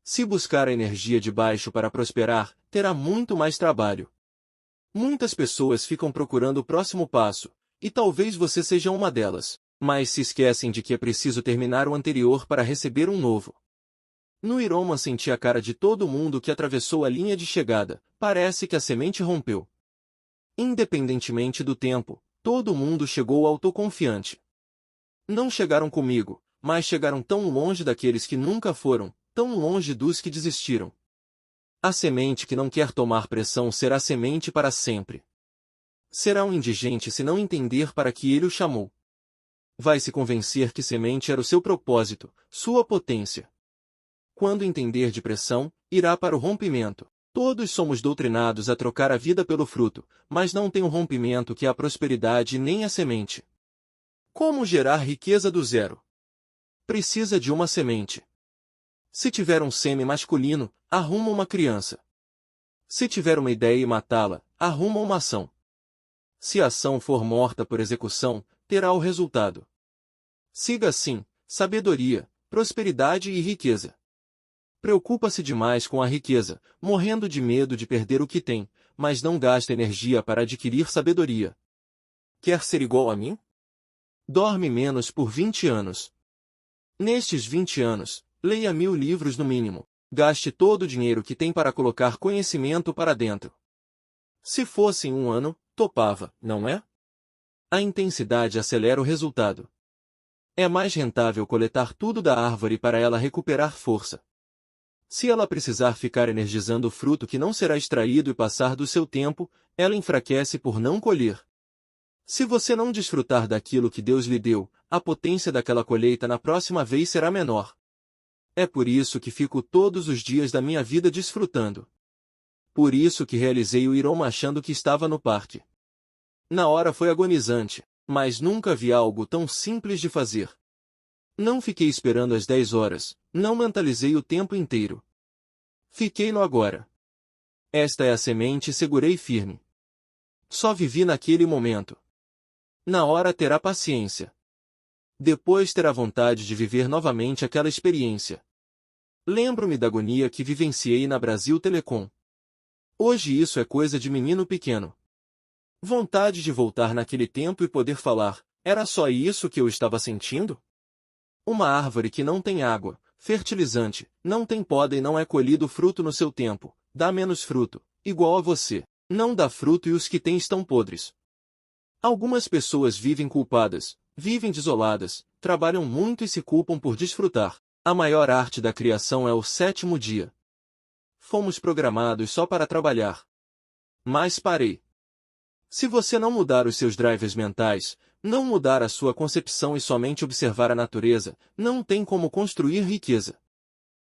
Se buscar a energia de baixo para prosperar, terá muito mais trabalho. Muitas pessoas ficam procurando o próximo passo, e talvez você seja uma delas, mas se esquecem de que é preciso terminar o anterior para receber um novo. No Iroma senti a cara de todo mundo que atravessou a linha de chegada, parece que a semente rompeu. Independentemente do tempo, todo mundo chegou autoconfiante. Não chegaram comigo, mas chegaram tão longe daqueles que nunca foram, tão longe dos que desistiram. A semente que não quer tomar pressão será semente para sempre. Será um indigente se não entender para que ele o chamou. Vai se convencer que semente era o seu propósito, sua potência. Quando entender de pressão, irá para o rompimento. Todos somos doutrinados a trocar a vida pelo fruto, mas não tem o rompimento que é a prosperidade nem a semente. Como gerar riqueza do zero? Precisa de uma semente. Se tiver um sêmen masculino, arruma uma criança. Se tiver uma ideia e matá-la, arruma uma ação. Se a ação for morta por execução, terá o resultado. Siga assim: sabedoria, prosperidade e riqueza. Preocupa-se demais com a riqueza, morrendo de medo de perder o que tem, mas não gasta energia para adquirir sabedoria. Quer ser igual a mim? Dorme menos por 20 anos. Nestes 20 anos, leia 1.000 livros no mínimo. Gaste todo o dinheiro que tem para colocar conhecimento para dentro. Se fosse em um ano, topava, não é? A intensidade acelera o resultado. É mais rentável coletar tudo da árvore para ela recuperar força. Se ela precisar ficar energizando o fruto que não será extraído e passar do seu tempo, ela enfraquece por não colher. Se você não desfrutar daquilo que Deus lhe deu, a potência daquela colheita na próxima vez será menor. É por isso que fico todos os dias da minha vida desfrutando. Por isso que realizei o Iroma achando que estava no parque. Na hora foi agonizante, mas nunca vi algo tão simples de fazer. Não fiquei esperando às 10 horas, não mentalizei o tempo inteiro. Fiquei no agora. Esta é a semente e segurei firme. Só vivi naquele momento. Na hora terá paciência. Depois terá vontade de viver novamente aquela experiência. Lembro-me da agonia que vivenciei na Brasil Telecom. Hoje isso é coisa de menino pequeno. Vontade de voltar naquele tempo e poder falar: era só isso que eu estava sentindo? Uma árvore que não tem água, fertilizante, não tem poda e não é colhido fruto no seu tempo, dá menos fruto, igual a você, não dá fruto e os que têm estão podres. Algumas pessoas vivem culpadas, vivem desoladas, trabalham muito e se culpam por desfrutar. A maior arte da criação é o sétimo dia. Fomos programados só para trabalhar. Mas parei. Se você não mudar os seus drivers mentais, não mudar a sua concepção e somente observar a natureza, não tem como construir riqueza.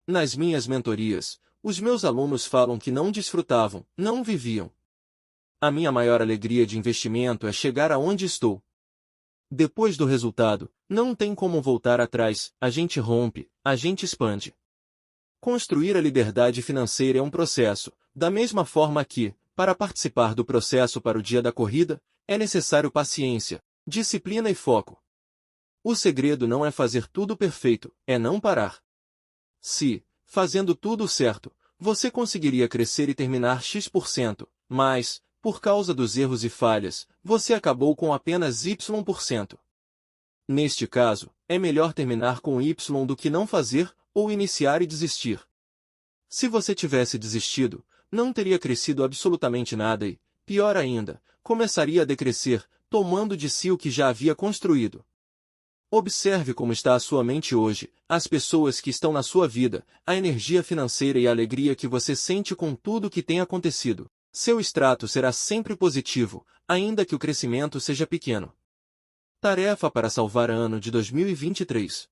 Nas minhas mentorias, os meus alunos falam que não desfrutavam, não viviam. A minha maior alegria de investimento é chegar aonde estou. Depois do resultado, não tem como voltar atrás, a gente rompe, a gente expande. Construir a liberdade financeira é um processo, da mesma forma que, para participar do processo para o dia da corrida, é necessário paciência, disciplina e foco. O segredo não é fazer tudo perfeito, é não parar. Se, fazendo tudo certo, você conseguiria crescer e terminar X%, mas, por causa dos erros e falhas, você acabou com apenas Y%. Neste caso, é melhor terminar com Y do que não fazer, ou iniciar e desistir. Se você tivesse desistido, não teria crescido absolutamente nada e, pior ainda, começaria a decrescer, tomando de si o que já havia construído. Observe como está a sua mente hoje, as pessoas que estão na sua vida, a energia financeira e a alegria que você sente com tudo o que tem acontecido. Seu extrato será sempre positivo, ainda que o crescimento seja pequeno. Tarefa para salvar ano de 2023.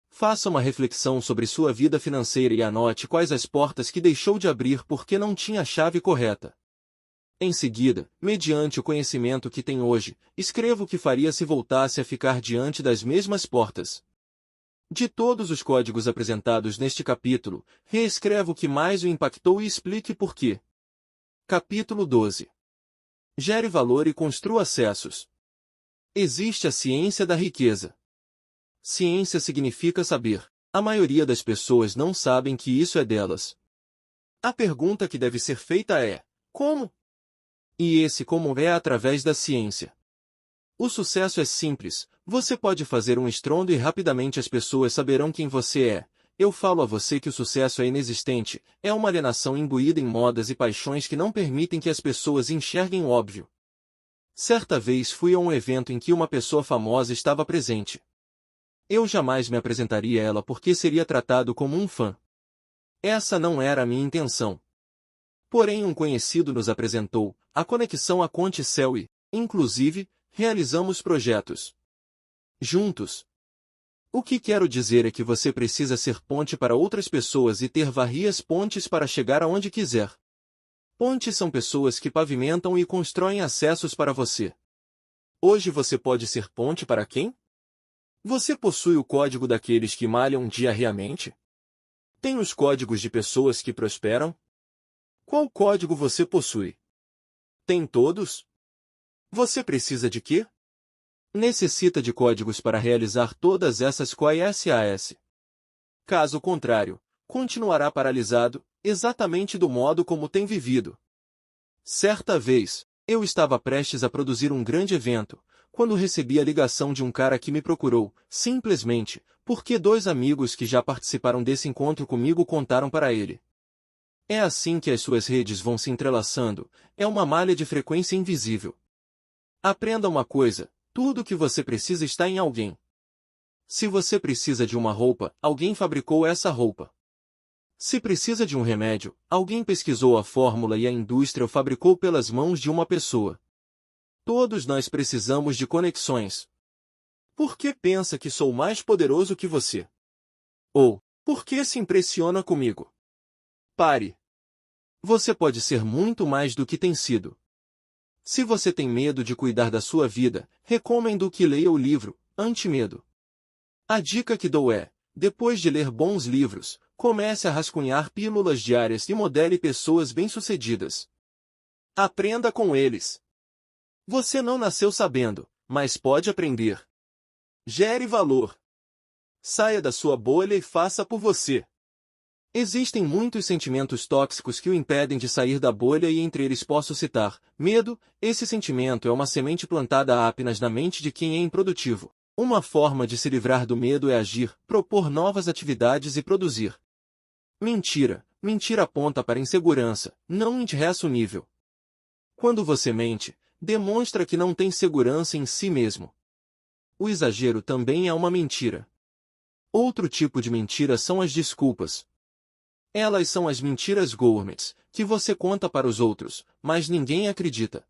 Faça uma reflexão sobre sua vida financeira e anote quais as portas que deixou de abrir porque não tinha a chave correta. Em seguida, mediante o conhecimento que tem hoje, escreva o que faria se voltasse a ficar diante das mesmas portas. De todos os códigos apresentados neste capítulo, reescreva o que mais o impactou e explique por quê. Capítulo 12. Gere valor e construa acessos. Existe a ciência da riqueza. Ciência significa saber. A maioria das pessoas não sabem que isso é delas. A pergunta que deve ser feita é: como? E esse como é através da ciência. O sucesso é simples, você pode fazer um estrondo e rapidamente as pessoas saberão quem você é. Eu falo a você que o sucesso é inexistente, é uma alienação imbuída em modas e paixões que não permitem que as pessoas enxerguem o óbvio. Certa vez fui a um evento em que uma pessoa famosa estava presente. Eu jamais me apresentaria a ela porque seria tratado como um fã. Essa não era a minha intenção. Porém um conhecido nos apresentou, a conexão aconteceu e, inclusive, realizamos projetos juntos. O que quero dizer é que você precisa ser ponte para outras pessoas e ter várias pontes para chegar aonde quiser. Pontes são pessoas que pavimentam e constroem acessos para você. Hoje você pode ser ponte para quem? Você possui o código daqueles que malham diariamente? Tem os códigos de pessoas que prosperam? Qual código você possui? Tem todos? Você precisa de quê? Necessita de códigos para realizar todas essas coisas. Caso contrário, continuará paralisado, exatamente do modo como tem vivido. Certa vez, eu estava prestes a produzir um grande evento, quando recebi a ligação de um cara que me procurou, simplesmente, porque dois amigos que já participaram desse encontro comigo contaram para ele. É assim que as suas redes vão se entrelaçando, é uma malha de frequência invisível. Aprenda uma coisa, tudo o que você precisa está em alguém. Se você precisa de uma roupa, alguém fabricou essa roupa. Se precisa de um remédio, alguém pesquisou a fórmula e a indústria o fabricou pelas mãos de uma pessoa. Todos nós precisamos de conexões. Por que pensa que sou mais poderoso que você? Ou, por que se impressiona comigo? Pare. Você pode ser muito mais do que tem sido. Se você tem medo de cuidar da sua vida, recomendo que leia o livro Anti-Medo. A dica que dou é, depois de ler bons livros, comece a rascunhar pílulas diárias e modele pessoas bem-sucedidas. Aprenda com eles. Você não nasceu sabendo, mas pode aprender. Gere valor. Saia da sua bolha e faça por você. Existem muitos sentimentos tóxicos que o impedem de sair da bolha e entre eles posso citar, medo, esse sentimento é uma semente plantada apenas na mente de quem é improdutivo. Uma forma de se livrar do medo é agir, propor novas atividades e produzir. Mentira, mentira aponta para insegurança, não interessa o nível. Quando você mente, demonstra que não tem segurança em si mesmo. O exagero também é uma mentira. Outro tipo de mentira são as desculpas. Elas são as mentiras gourmets, que você conta para os outros, mas ninguém acredita.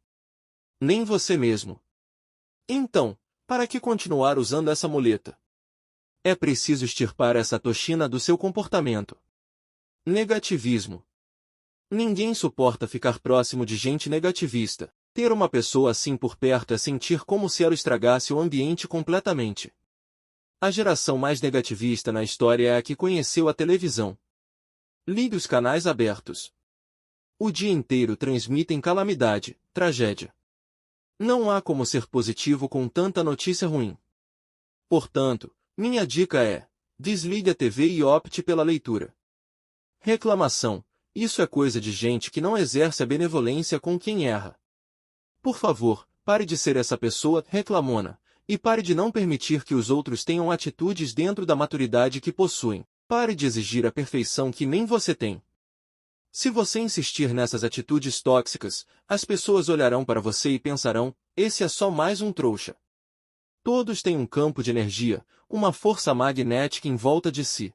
Nem você mesmo. Então, para que continuar usando essa muleta? É preciso extirpar essa toxina do seu comportamento. Negativismo. Ninguém suporta ficar próximo de gente negativista. Ter uma pessoa assim por perto é sentir como se ela estragasse o ambiente completamente. A geração mais negativista na história é a que conheceu a televisão. Ligue os canais abertos. O dia inteiro transmitem calamidade, tragédia. Não há como ser positivo com tanta notícia ruim. Portanto, minha dica é: desligue a TV e opte pela leitura. Reclamação. Isso é coisa de gente que não exerce a benevolência com quem erra. Por favor, pare de ser essa pessoa reclamona, e pare de não permitir que os outros tenham atitudes dentro da maturidade que possuem. Pare de exigir a perfeição que nem você tem. Se você insistir nessas atitudes tóxicas, as pessoas olharão para você e pensarão: esse é só mais um trouxa. Todos têm um campo de energia, uma força magnética em volta de si.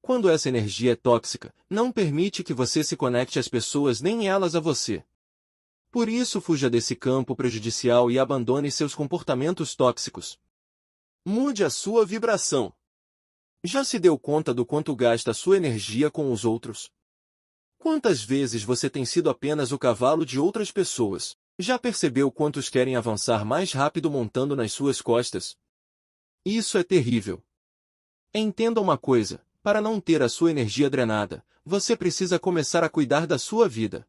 Quando essa energia é tóxica, não permite que você se conecte às pessoas nem elas a você. Por isso fuja desse campo prejudicial e abandone seus comportamentos tóxicos. Mude a sua vibração. Já se deu conta do quanto gasta a sua energia com os outros? Quantas vezes você tem sido apenas o cavalo de outras pessoas? Já percebeu quantos querem avançar mais rápido montando nas suas costas? Isso é terrível. Entenda uma coisa: para não ter a sua energia drenada, você precisa começar a cuidar da sua vida.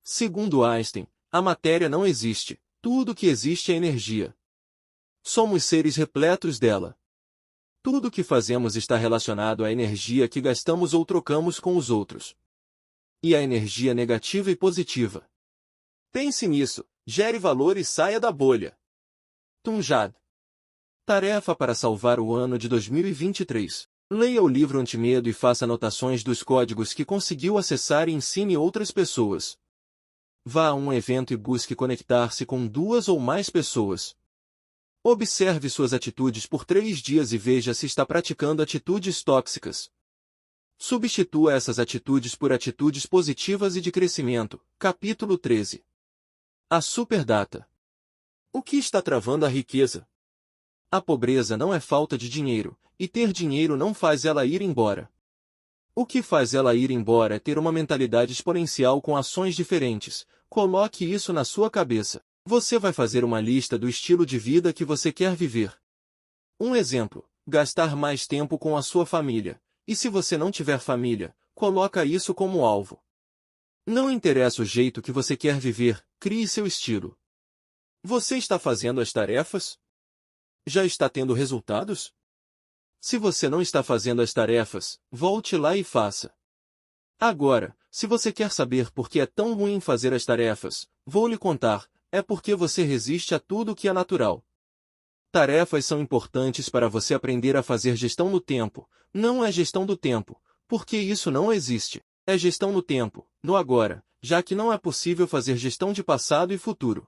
Segundo Einstein, a matéria não existe, tudo que existe é energia. Somos seres repletos dela. Tudo o que fazemos está relacionado à energia que gastamos ou trocamos com os outros. E a energia negativa e positiva. Pense nisso, gere valor e saia da bolha. Tunjad. Tarefa para salvar o ano de 2023. Leia o livro Antimedo e faça anotações dos códigos que conseguiu acessar e ensine outras pessoas. Vá a um evento e busque conectar-se com 2 ou mais pessoas. Observe suas atitudes por 3 dias e veja se está praticando atitudes tóxicas. Substitua essas atitudes por atitudes positivas e de crescimento. Capítulo 13. A superdata. O que está travando a riqueza? A pobreza não é falta de dinheiro, e ter dinheiro não faz ela ir embora. O que faz ela ir embora é ter uma mentalidade exponencial com ações diferentes. Coloque isso na sua cabeça. Você vai fazer uma lista do estilo de vida que você quer viver. Um exemplo: gastar mais tempo com a sua família. E se você não tiver família, coloca isso como alvo. Não interessa o jeito que você quer viver, crie seu estilo. Você está fazendo as tarefas? Já está tendo resultados? Se você não está fazendo as tarefas, volte lá e faça. Agora, se você quer saber por que é tão ruim fazer as tarefas, vou lhe contar: é porque você resiste a tudo que é natural. Tarefas são importantes para você aprender a fazer gestão no tempo. Não é gestão do tempo, porque isso não existe. É gestão no tempo, no agora, já que não é possível fazer gestão de passado e futuro.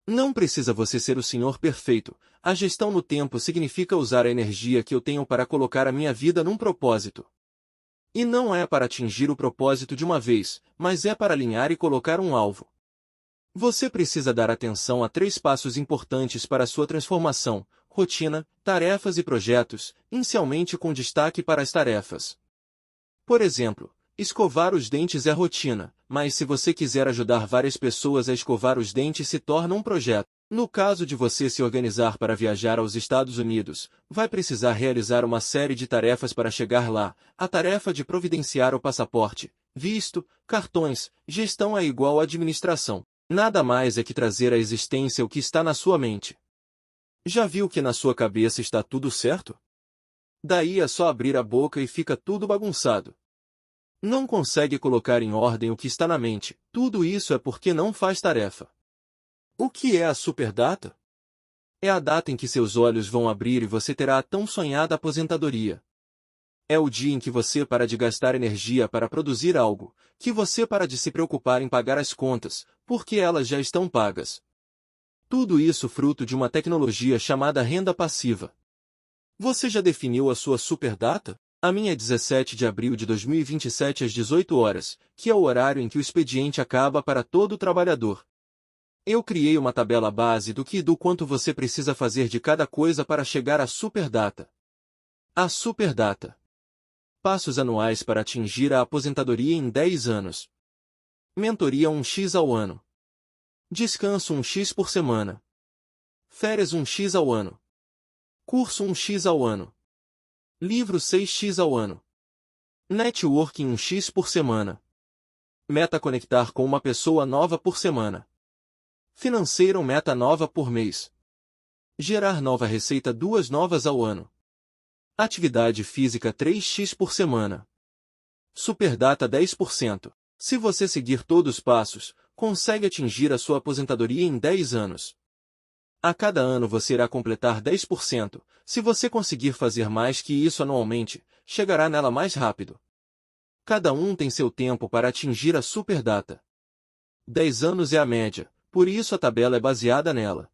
Não precisa você ser o senhor perfeito. A gestão no tempo significa usar a energia que eu tenho para colocar a minha vida num propósito. E não é para atingir o propósito de uma vez, mas é para alinhar e colocar um alvo. Você precisa dar atenção a 3 passos importantes para a sua transformação: rotina, tarefas e projetos, inicialmente com destaque para as tarefas. Por exemplo, escovar os dentes é rotina, mas se você quiser ajudar várias pessoas a escovar os dentes se torna um projeto. No caso de você se organizar para viajar aos Estados Unidos, vai precisar realizar uma série de tarefas para chegar lá. A tarefa de providenciar o passaporte, visto, cartões, gestão é igual à administração. Nada mais é que trazer à existência o que está na sua mente. Já viu que na sua cabeça está tudo certo? Daí é só abrir a boca e fica tudo bagunçado. Não consegue colocar em ordem o que está na mente. Tudo isso é porque não faz tarefa. O que é a superdata? É a data em que seus olhos vão abrir e você terá a tão sonhada aposentadoria. É o dia em que você para de gastar energia para produzir algo, que você para de se preocupar em pagar as contas, porque elas já estão pagas. Tudo isso fruto de uma tecnologia chamada renda passiva. Você já definiu a sua superdata? A minha é 17 de abril de 2027 às 18 horas, que é o horário em que o expediente acaba para todo trabalhador. Eu criei uma tabela base do que e do quanto você precisa fazer de cada coisa para chegar à superdata. A superdata. Passos anuais para atingir a aposentadoria em 10 anos. Mentoria 1x ao ano. Descanso 1x por semana. Férias 1x ao ano. Curso 1x ao ano. Livro 6x ao ano. Networking 1x por semana. Meta conectar com uma pessoa nova por semana. Financeiro meta nova por mês. Gerar nova receita 2 novas ao ano. Atividade física 3x por semana. Superdata 10%. Se você seguir todos os passos, consegue atingir a sua aposentadoria em 10 anos. A cada ano você irá completar 10%. Se você conseguir fazer mais que isso anualmente, chegará nela mais rápido. Cada um tem seu tempo para atingir a superdata. 10 anos é a média, por isso a tabela é baseada nela.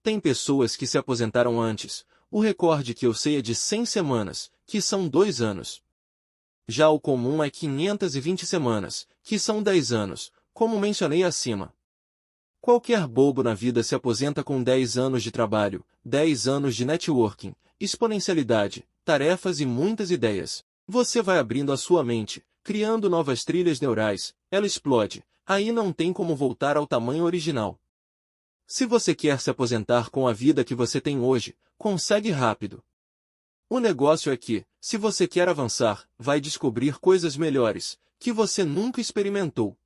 Tem pessoas que se aposentaram antes. O recorde que eu sei é de 100 semanas, que são 2 anos. Já o comum é 520 semanas, que são 10 anos, como mencionei acima. Qualquer bobo na vida se aposenta com 10 anos de trabalho, 10 anos de networking, exponencialidade, tarefas e muitas ideias. Você vai abrindo a sua mente, criando novas trilhas neurais, ela explode, aí não tem como voltar ao tamanho original. Se você quer se aposentar com a vida que você tem hoje, consegue rápido. O negócio é que, se você quer avançar, vai descobrir coisas melhores, que você nunca experimentou.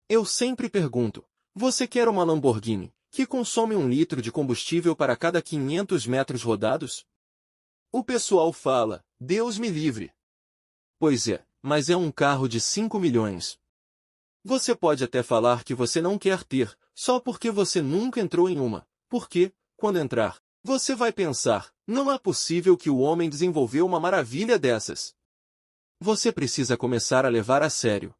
Eu sempre pergunto, você quer uma Lamborghini, que consome 1 litro de combustível para cada 500 metros rodados? O pessoal fala, Deus me livre. Pois é, mas é um carro de 5 milhões. Você pode até falar que você não quer ter, só porque você nunca entrou em uma, porque, quando entrar, você vai pensar, não é possível que o homem desenvolveu uma maravilha dessas. Você precisa começar a levar a sério.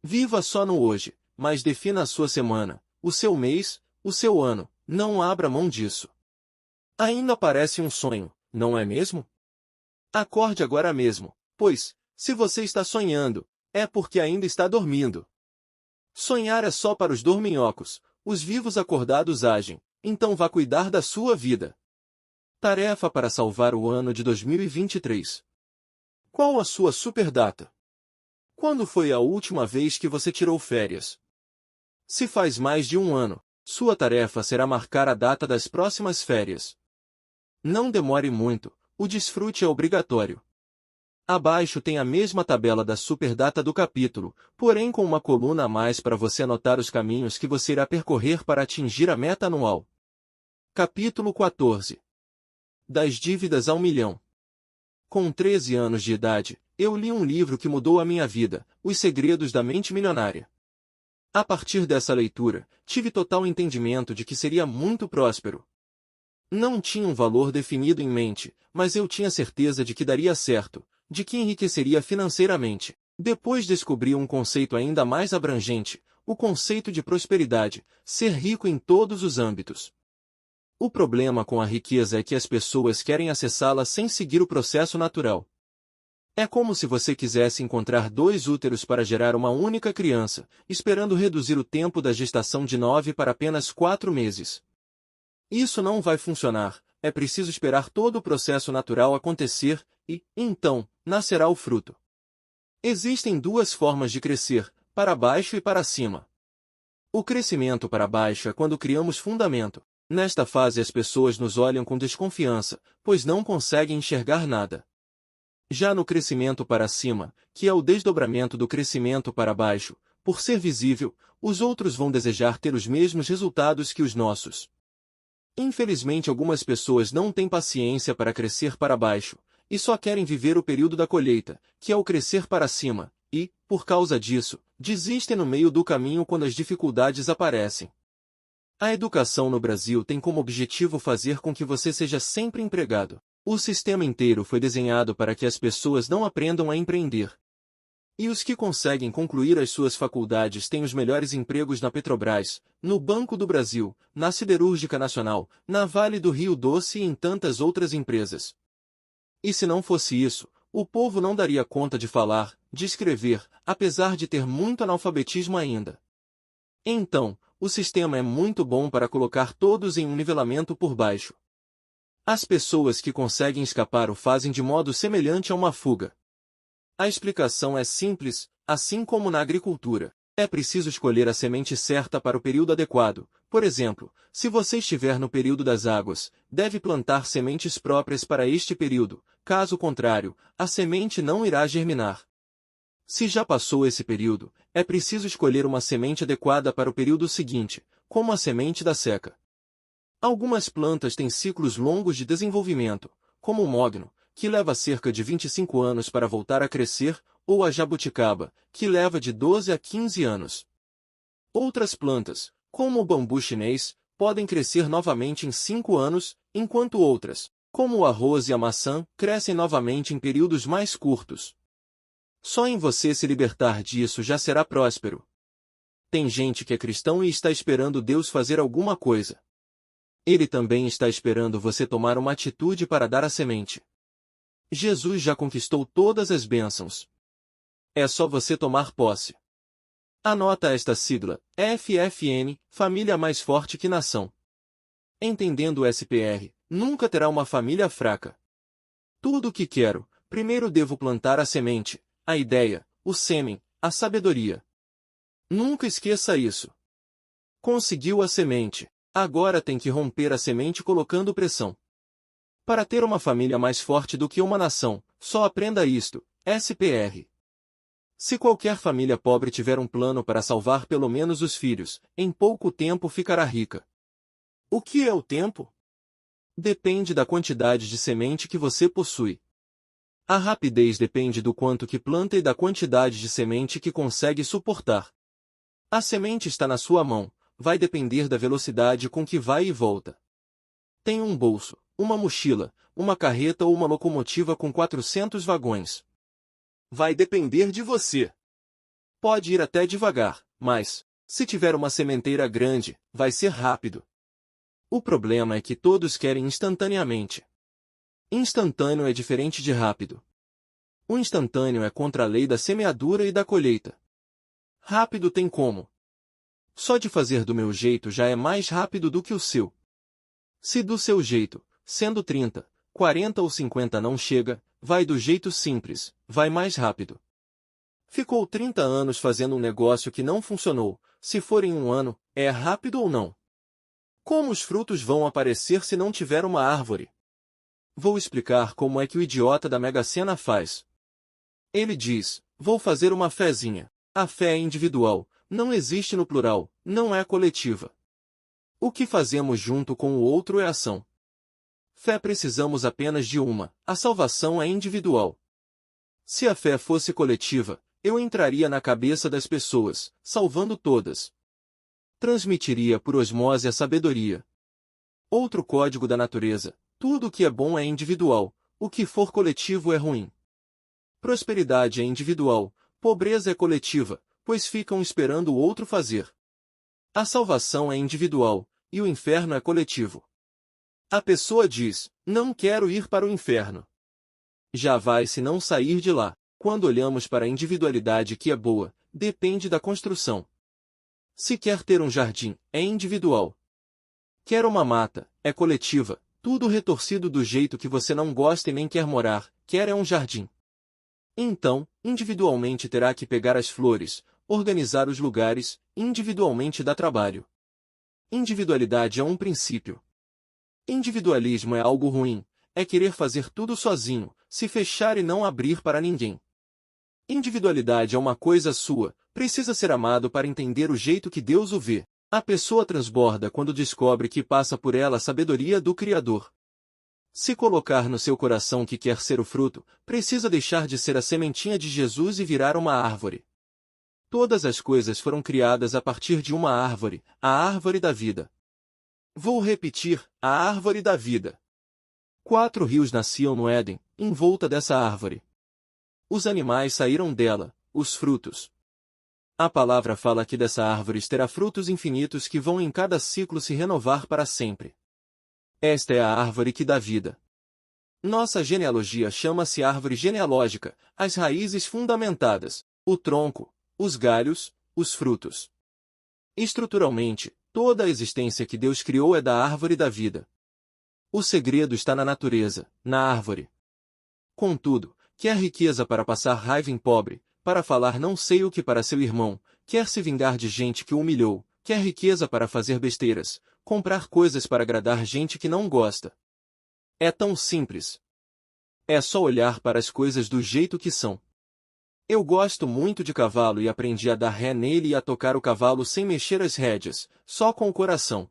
Viva só no hoje, mas defina a sua semana, o seu mês, o seu ano, não abra mão disso. Ainda parece um sonho, não é mesmo? Acorde agora mesmo, pois, se você está sonhando, é porque ainda está dormindo. Sonhar é só para os dorminhocos, os vivos acordados agem, então vá cuidar da sua vida. Tarefa para salvar o ano de 2023. Qual a sua superdata? Quando foi a última vez que você tirou férias? Se faz mais de um ano, sua tarefa será marcar a data das próximas férias. Não demore muito, o desfrute é obrigatório. Abaixo tem a mesma tabela da superdata do capítulo, porém com uma coluna a mais para você anotar os caminhos que você irá percorrer para atingir a meta anual. Capítulo 14. Das dívidas ao milhão. Com 13 anos de idade, eu li um livro que mudou a minha vida, Os Segredos da Mente Milionária. A partir dessa leitura, tive total entendimento de que seria muito próspero. Não tinha um valor definido em mente, mas eu tinha certeza de que daria certo, de que enriqueceria financeiramente. Depois descobri um conceito ainda mais abrangente, o conceito de prosperidade, ser rico em todos os âmbitos. O problema com a riqueza é que as pessoas querem acessá-la sem seguir o processo natural. É como se você quisesse encontrar 2 úteros para gerar uma única criança, esperando reduzir o tempo da gestação de 9 para apenas 4 meses. Isso não vai funcionar, é preciso esperar todo o processo natural acontecer, e, então, nascerá o fruto. Existem 2 formas de crescer, para baixo e para cima. O crescimento para baixo é quando criamos fundamento. Nesta fase as pessoas nos olham com desconfiança, pois não conseguem enxergar nada. Já no crescimento para cima, que é o desdobramento do crescimento para baixo, por ser visível, os outros vão desejar ter os mesmos resultados que os nossos. Infelizmente algumas pessoas não têm paciência para crescer para baixo, e só querem viver o período da colheita, que é o crescer para cima, e, por causa disso, desistem no meio do caminho quando as dificuldades aparecem. A educação no Brasil tem como objetivo fazer com que você seja sempre empregado. O sistema inteiro foi desenhado para que as pessoas não aprendam a empreender. E os que conseguem concluir as suas faculdades têm os melhores empregos na Petrobras, no Banco do Brasil, na Siderúrgica Nacional, na Vale do Rio Doce e em tantas outras empresas. E se não fosse isso, o povo não daria conta de falar, de escrever, apesar de ter muito analfabetismo ainda. Então, o sistema é muito bom para colocar todos em um nivelamento por baixo. As pessoas que conseguem escapar o fazem de modo semelhante a uma fuga. A explicação é simples, assim como na agricultura. É preciso escolher a semente certa para o período adequado. Por exemplo, se você estiver no período das águas, deve plantar sementes próprias para este período. Caso contrário, a semente não irá germinar. Se já passou esse período, é preciso escolher uma semente adequada para o período seguinte, como a semente da seca. Algumas plantas têm ciclos longos de desenvolvimento, como o mogno, que leva cerca de 25 anos para voltar a crescer, ou a jabuticaba, que leva de 12 a 15 anos. Outras plantas, como o bambu chinês, podem crescer novamente em 5 anos, enquanto outras, como o arroz e a maçã, crescem novamente em períodos mais curtos. Só em você se libertar disso já será próspero. Tem gente que é cristão e está esperando Deus fazer alguma coisa. Ele também está esperando você tomar uma atitude para dar a semente. Jesus já conquistou todas as bênçãos. É só você tomar posse. Anota esta sigla, FFN, família mais forte que nação. Entendendo o SPR, nunca terá uma família fraca. Tudo o que quero, primeiro devo plantar a semente, a ideia, o sêmen, a sabedoria. Nunca esqueça isso. Conseguiu a semente, agora tem que romper a semente colocando pressão. Para ter uma família mais forte do que uma nação, só aprenda isto, SPR. Se qualquer família pobre tiver um plano para salvar pelo menos os filhos, em pouco tempo ficará rica. O que é o tempo? Depende da quantidade de semente que você possui. A rapidez depende do quanto que planta e da quantidade de semente que consegue suportar. A semente está na sua mão, vai depender da velocidade com que vai e volta. Tem um bolso, uma mochila, uma carreta ou uma locomotiva com 400 vagões. Vai depender de você. Pode ir até devagar, mas, se tiver uma sementeira grande, vai ser rápido. O problema é que todos querem instantaneamente. Instantâneo é diferente de rápido. O instantâneo é contra a lei da semeadura e da colheita. Rápido tem como. Só de fazer do meu jeito já é mais rápido do que o seu. Se do seu jeito, sendo 30, 40 ou 50 não chega, vai do jeito simples, vai mais rápido. Ficou 30 anos fazendo um negócio que não funcionou, se for em um ano, é rápido ou não? Como os frutos vão aparecer se não tiver uma árvore? Vou explicar como é que o idiota da Mega Sena faz. Ele diz, vou fazer uma fezinha. A fé é individual, não existe no plural, não é coletiva. O que fazemos junto com o outro é ação. Fé precisamos apenas de uma, a salvação é individual. Se a fé fosse coletiva, eu entraria na cabeça das pessoas, salvando todas. Transmitiria por osmose a sabedoria. Outro código da natureza, tudo o que é bom é individual, o que for coletivo é ruim. Prosperidade é individual, pobreza é coletiva, pois ficam esperando o outro fazer. A salvação é individual, e o inferno é coletivo. A pessoa diz, não quero ir para o inferno. Já vai se não sair de lá. Quando olhamos para a individualidade que é boa, depende da construção. Se quer ter um jardim, é individual. Quer uma mata, é coletiva, tudo retorcido do jeito que você não gosta e nem quer morar, quer é um jardim. Então, individualmente terá que pegar as flores, organizar os lugares, individualmente dá trabalho. Individualidade é um princípio. Individualismo é algo ruim, é querer fazer tudo sozinho, se fechar e não abrir para ninguém. Individualidade é uma coisa sua, precisa ser amado para entender o jeito que Deus o vê. A pessoa transborda quando descobre que passa por ela a sabedoria do Criador. Se colocar no seu coração que quer ser o fruto, precisa deixar de ser a sementinha de Jesus e virar uma árvore. Todas as coisas foram criadas a partir de uma árvore, a árvore da vida. Vou repetir, a árvore da vida. 4 rios nasciam no Éden, em volta dessa árvore. Os animais saíram dela, os frutos. A palavra fala que dessa árvore terá frutos infinitos que vão em cada ciclo se renovar para sempre. Esta é a árvore que dá vida. Nossa genealogia chama-se árvore genealógica, as raízes fundamentadas, o tronco, os galhos, os frutos. Estruturalmente, toda a existência que Deus criou é da árvore da vida. O segredo está na natureza, na árvore. Contudo, quer riqueza para passar raiva em pobre, para falar não sei o que para seu irmão, quer se vingar de gente que o humilhou, quer riqueza para fazer besteiras, comprar coisas para agradar gente que não gosta. É tão simples. É só olhar para as coisas do jeito que são. Eu gosto muito de cavalo e aprendi a dar ré nele e a tocar o cavalo sem mexer as rédeas, só com o coração.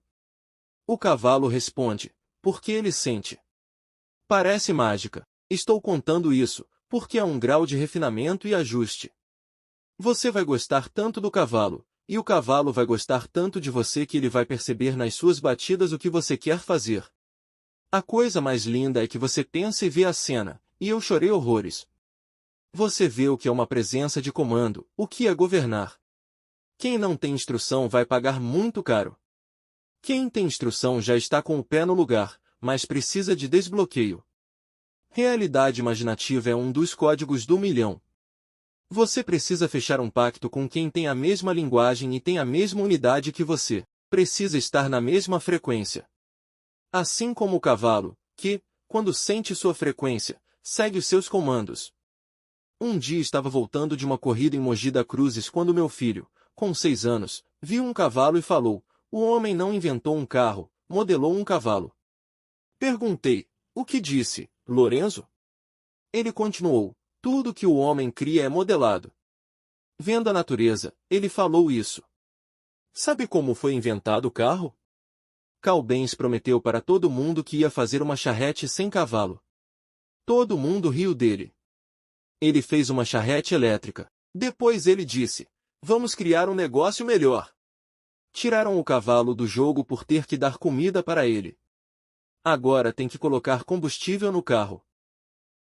O cavalo responde, porque ele sente. Parece mágica. Estou contando isso, porque há um grau de refinamento e ajuste. Você vai gostar tanto do cavalo, e o cavalo vai gostar tanto de você que ele vai perceber nas suas batidas o que você quer fazer. A coisa mais linda é que você pensa e vê a cena, e eu chorei horrores. Você vê o que é uma presença de comando, o que é governar. Quem não tem instrução vai pagar muito caro. Quem tem instrução já está com o pé no lugar, mas precisa de desbloqueio. Realidade imaginativa é um dos códigos do milhão. Você precisa fechar um pacto com quem tem a mesma linguagem e tem a mesma unidade que você. Precisa estar na mesma frequência. Assim como o cavalo, que, quando sente sua frequência, segue os seus comandos. Um dia estava voltando de uma corrida em Mogi das Cruzes quando meu filho, com 6 anos, viu um cavalo e falou: "O homem não inventou um carro, modelou um cavalo." Perguntei: "O que disse, Lorenzo?" Ele continuou: "Tudo que o homem cria é modelado." Vendo a natureza, ele falou isso. Sabe como foi inventado o carro? Calbens prometeu para todo mundo que ia fazer uma charrete sem cavalo. Todo mundo riu dele. Ele fez uma charrete elétrica. Depois ele disse: "Vamos criar um negócio melhor." Tiraram o cavalo do jogo por ter que dar comida para ele. Agora tem que colocar combustível no carro.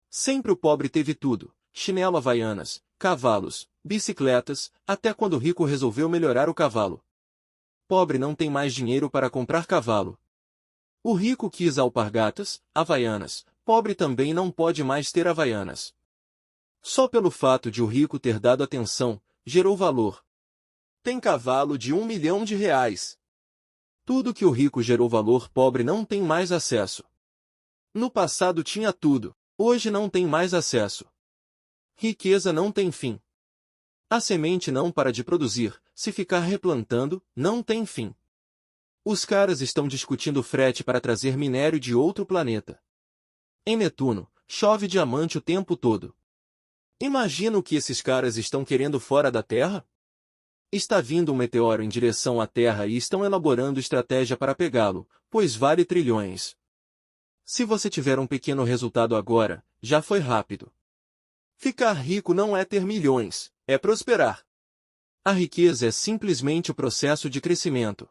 Sempre o pobre teve tudo: chinelo havaianas, cavalos, bicicletas, até quando o rico resolveu melhorar o cavalo. Pobre não tem mais dinheiro para comprar cavalo. O rico quis alpargatas, havaianas, pobre também não pode mais ter havaianas. Só pelo fato de o rico ter dado atenção, gerou valor. Tem cavalo de R$ 1 milhão. Tudo que o rico gerou valor, pobre não tem mais acesso. No passado tinha tudo, hoje não tem mais acesso. Riqueza não tem fim. A semente não para de produzir, se ficar replantando, não tem fim. Os caras estão discutindo frete para trazer minério de outro planeta. Em Netuno, chove diamante o tempo todo. Imagina o que esses caras estão querendo fora da Terra? Está vindo um meteoro em direção à Terra e estão elaborando estratégia para pegá-lo, pois vale trilhões. Se você tiver um pequeno resultado agora, já foi rápido. Ficar rico não é ter milhões, é prosperar. A riqueza é simplesmente o processo de crescimento.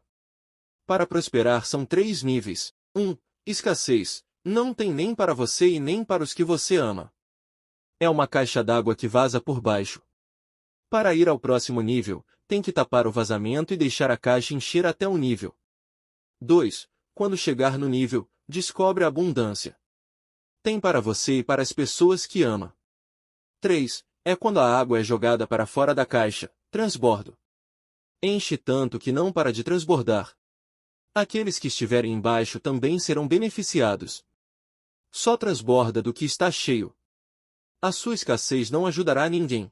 Para prosperar são 3 níveis. 1. Escassez. Não tem nem para você e nem para os que você ama. É uma caixa d'água que vaza por baixo. Para ir ao próximo nível, tem que tapar o vazamento e deixar a caixa encher até o nível. 2. Quando chegar no nível, descobre a abundância. Tem para você e para as pessoas que ama. 3. É quando a água é jogada para fora da caixa, transbordo. Enche tanto que não para de transbordar. Aqueles que estiverem embaixo também serão beneficiados. Só transborda do que está cheio. A sua escassez não ajudará ninguém.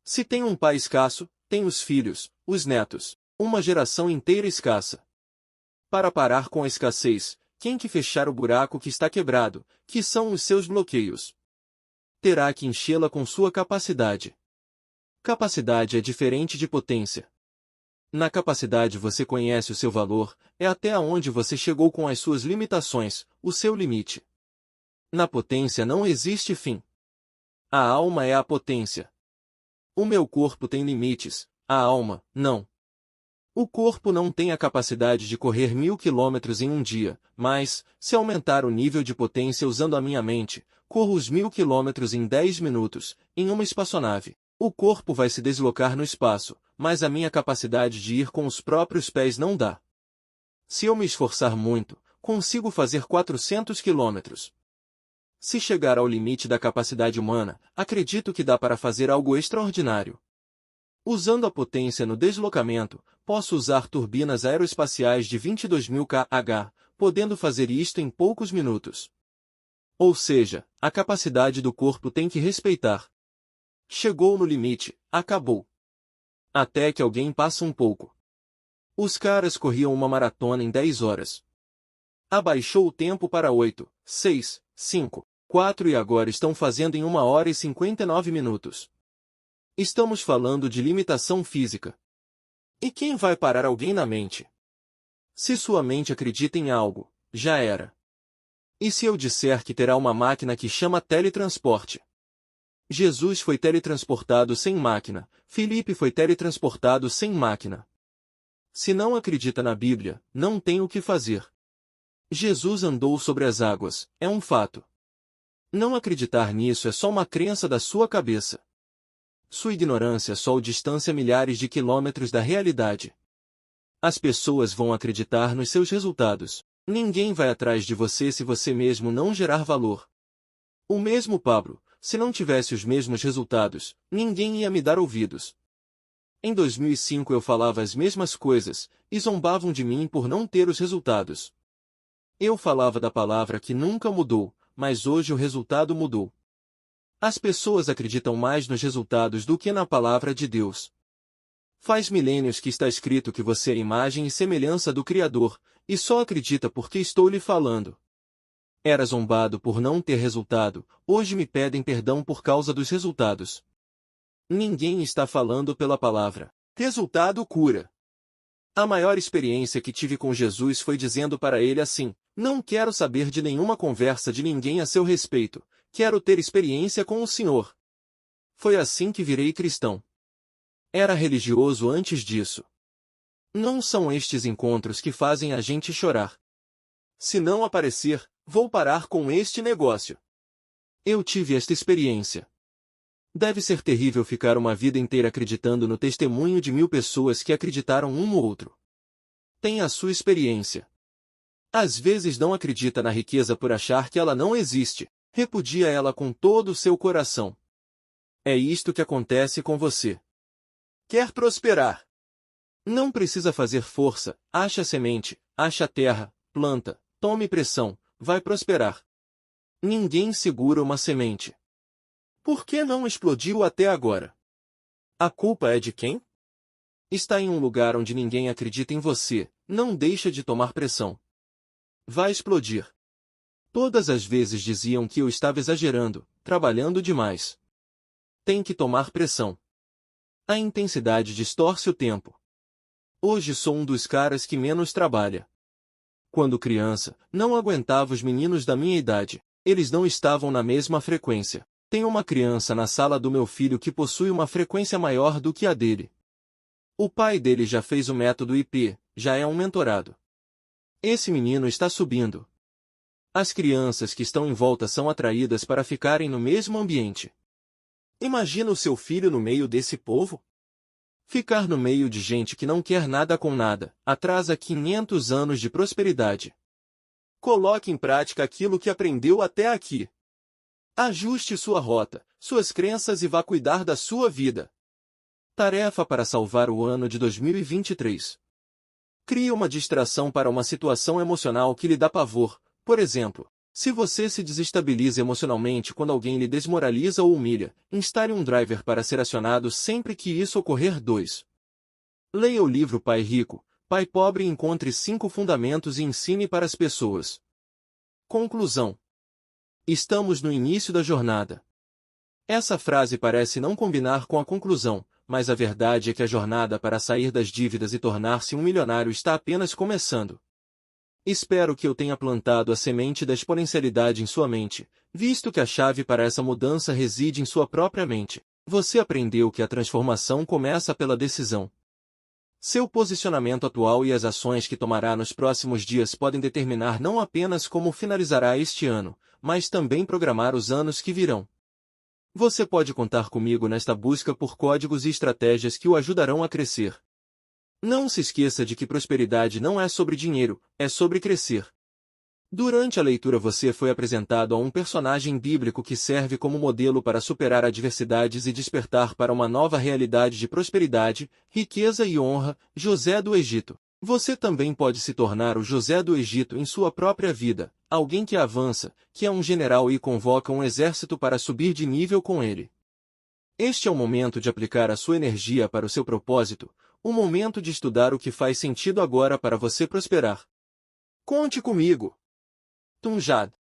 Se tem um pai escasso, tem os filhos, os netos, uma geração inteira escassa. Para parar com a escassez, tem que fechar o buraco que está quebrado, que são os seus bloqueios. Terá que enchê-la com sua capacidade. Capacidade é diferente de potência. Na capacidade você conhece o seu valor, é até onde você chegou com as suas limitações, o seu limite. Na potência não existe fim. A alma é a potência. O meu corpo tem limites, a alma, não. O corpo não tem a capacidade de correr 1000 quilômetros em um dia, mas, se aumentar o nível de potência usando a minha mente, corro os 1000 quilômetros em 10 minutos, em uma espaçonave. O corpo vai se deslocar no espaço, mas a minha capacidade de ir com os próprios pés não dá. Se eu me esforçar muito, consigo fazer 400 quilômetros. Se chegar ao limite da capacidade humana, acredito que dá para fazer algo extraordinário. Usando a potência no deslocamento, posso usar turbinas aeroespaciais de 22.000 kH, podendo fazer isto em poucos minutos. Ou seja, a capacidade do corpo tem que respeitar. Chegou no limite, acabou. Até que alguém passa um pouco. Os caras corriam uma maratona em 10 horas. Abaixou o tempo para 8, 6, 5, 4 e agora estão fazendo em 1 hora e 59 minutos. Estamos falando de limitação física. E quem vai parar alguém na mente? Se sua mente acredita em algo, já era. E se eu disser que terá uma máquina que chama teletransporte? Jesus foi teletransportado sem máquina, Filipe foi teletransportado sem máquina. Se não acredita na Bíblia, não tem o que fazer. Jesus andou sobre as águas, é um fato. Não acreditar nisso é só uma crença da sua cabeça. Sua ignorância só o distancia milhares de quilômetros da realidade. As pessoas vão acreditar nos seus resultados. Ninguém vai atrás de você se você mesmo não gerar valor. O mesmo Pablo, se não tivesse os mesmos resultados, ninguém ia me dar ouvidos. Em 2005 eu falava as mesmas coisas, e zombavam de mim por não ter os resultados. Eu falava da palavra que nunca mudou, mas hoje o resultado mudou. As pessoas acreditam mais nos resultados do que na palavra de Deus. Faz milênios que está escrito que você é imagem e semelhança do Criador, e só acredita porque estou lhe falando. Era zombado por não ter resultado, hoje me pedem perdão por causa dos resultados. Ninguém está falando pela palavra. Resultado cura. A maior experiência que tive com Jesus foi dizendo para ele assim: não quero saber de nenhuma conversa de ninguém a seu respeito, quero ter experiência com o Senhor. Foi assim que virei cristão. Era religioso antes disso. Não são estes encontros que fazem a gente chorar. Se não aparecer, vou parar com este negócio. Eu tive esta experiência. Deve ser terrível ficar uma vida inteira acreditando no testemunho de 1000 pessoas que acreditaram um no outro. Tem a sua experiência. Às vezes não acredita na riqueza por achar que ela não existe, repudia ela com todo o seu coração. É isto que acontece com você. Quer prosperar? Não precisa fazer força, acha a semente, acha a terra, planta, tome pressão, vai prosperar. Ninguém segura uma semente. Por que não explodiu até agora? A culpa é de quem? Está em um lugar onde ninguém acredita em você, não deixa de tomar pressão. Vai explodir. Todas as vezes diziam que eu estava exagerando, trabalhando demais. Tem que tomar pressão. A intensidade distorce o tempo. Hoje sou um dos caras que menos trabalha. Quando criança, não aguentava os meninos da minha idade. Eles não estavam na mesma frequência. Tem uma criança na sala do meu filho que possui uma frequência maior do que a dele. O pai dele já fez o método IP, já é um mentorado. Esse menino está subindo. As crianças que estão em volta são atraídas para ficarem no mesmo ambiente. Imagina o seu filho no meio desse povo? Ficar no meio de gente que não quer nada com nada, atrasa 500 anos de prosperidade. Coloque em prática aquilo que aprendeu até aqui. Ajuste sua rota, suas crenças e vá cuidar da sua vida. Tarefa para salvar o ano de 2023. Crie uma distração para uma situação emocional que lhe dá pavor. Por exemplo, se você se desestabiliza emocionalmente quando alguém lhe desmoraliza ou humilha, instale um driver para ser acionado sempre que isso ocorrer. 2. Leia o livro Pai Rico, Pai Pobre e encontre 5 fundamentos e ensine para as pessoas. Conclusão. Estamos no início da jornada. Essa frase parece não combinar com a conclusão, mas a verdade é que a jornada para sair das dívidas e tornar-se um milionário está apenas começando. Espero que eu tenha plantado a semente da exponencialidade em sua mente, visto que a chave para essa mudança reside em sua própria mente. Você aprendeu que a transformação começa pela decisão. Seu posicionamento atual e as ações que tomará nos próximos dias podem determinar não apenas como finalizará este ano, mas também programar os anos que virão. Você pode contar comigo nesta busca por códigos e estratégias que o ajudarão a crescer. Não se esqueça de que prosperidade não é sobre dinheiro, é sobre crescer. Durante a leitura você foi apresentado a um personagem bíblico que serve como modelo para superar adversidades e despertar para uma nova realidade de prosperidade, riqueza e honra, José do Egito. Você também pode se tornar o José do Egito em sua própria vida, alguém que avança, que é um general e convoca um exército para subir de nível com ele. Este é o momento de aplicar a sua energia para o seu propósito, o momento de estudar o que faz sentido agora para você prosperar. Conte comigo! Tunjad.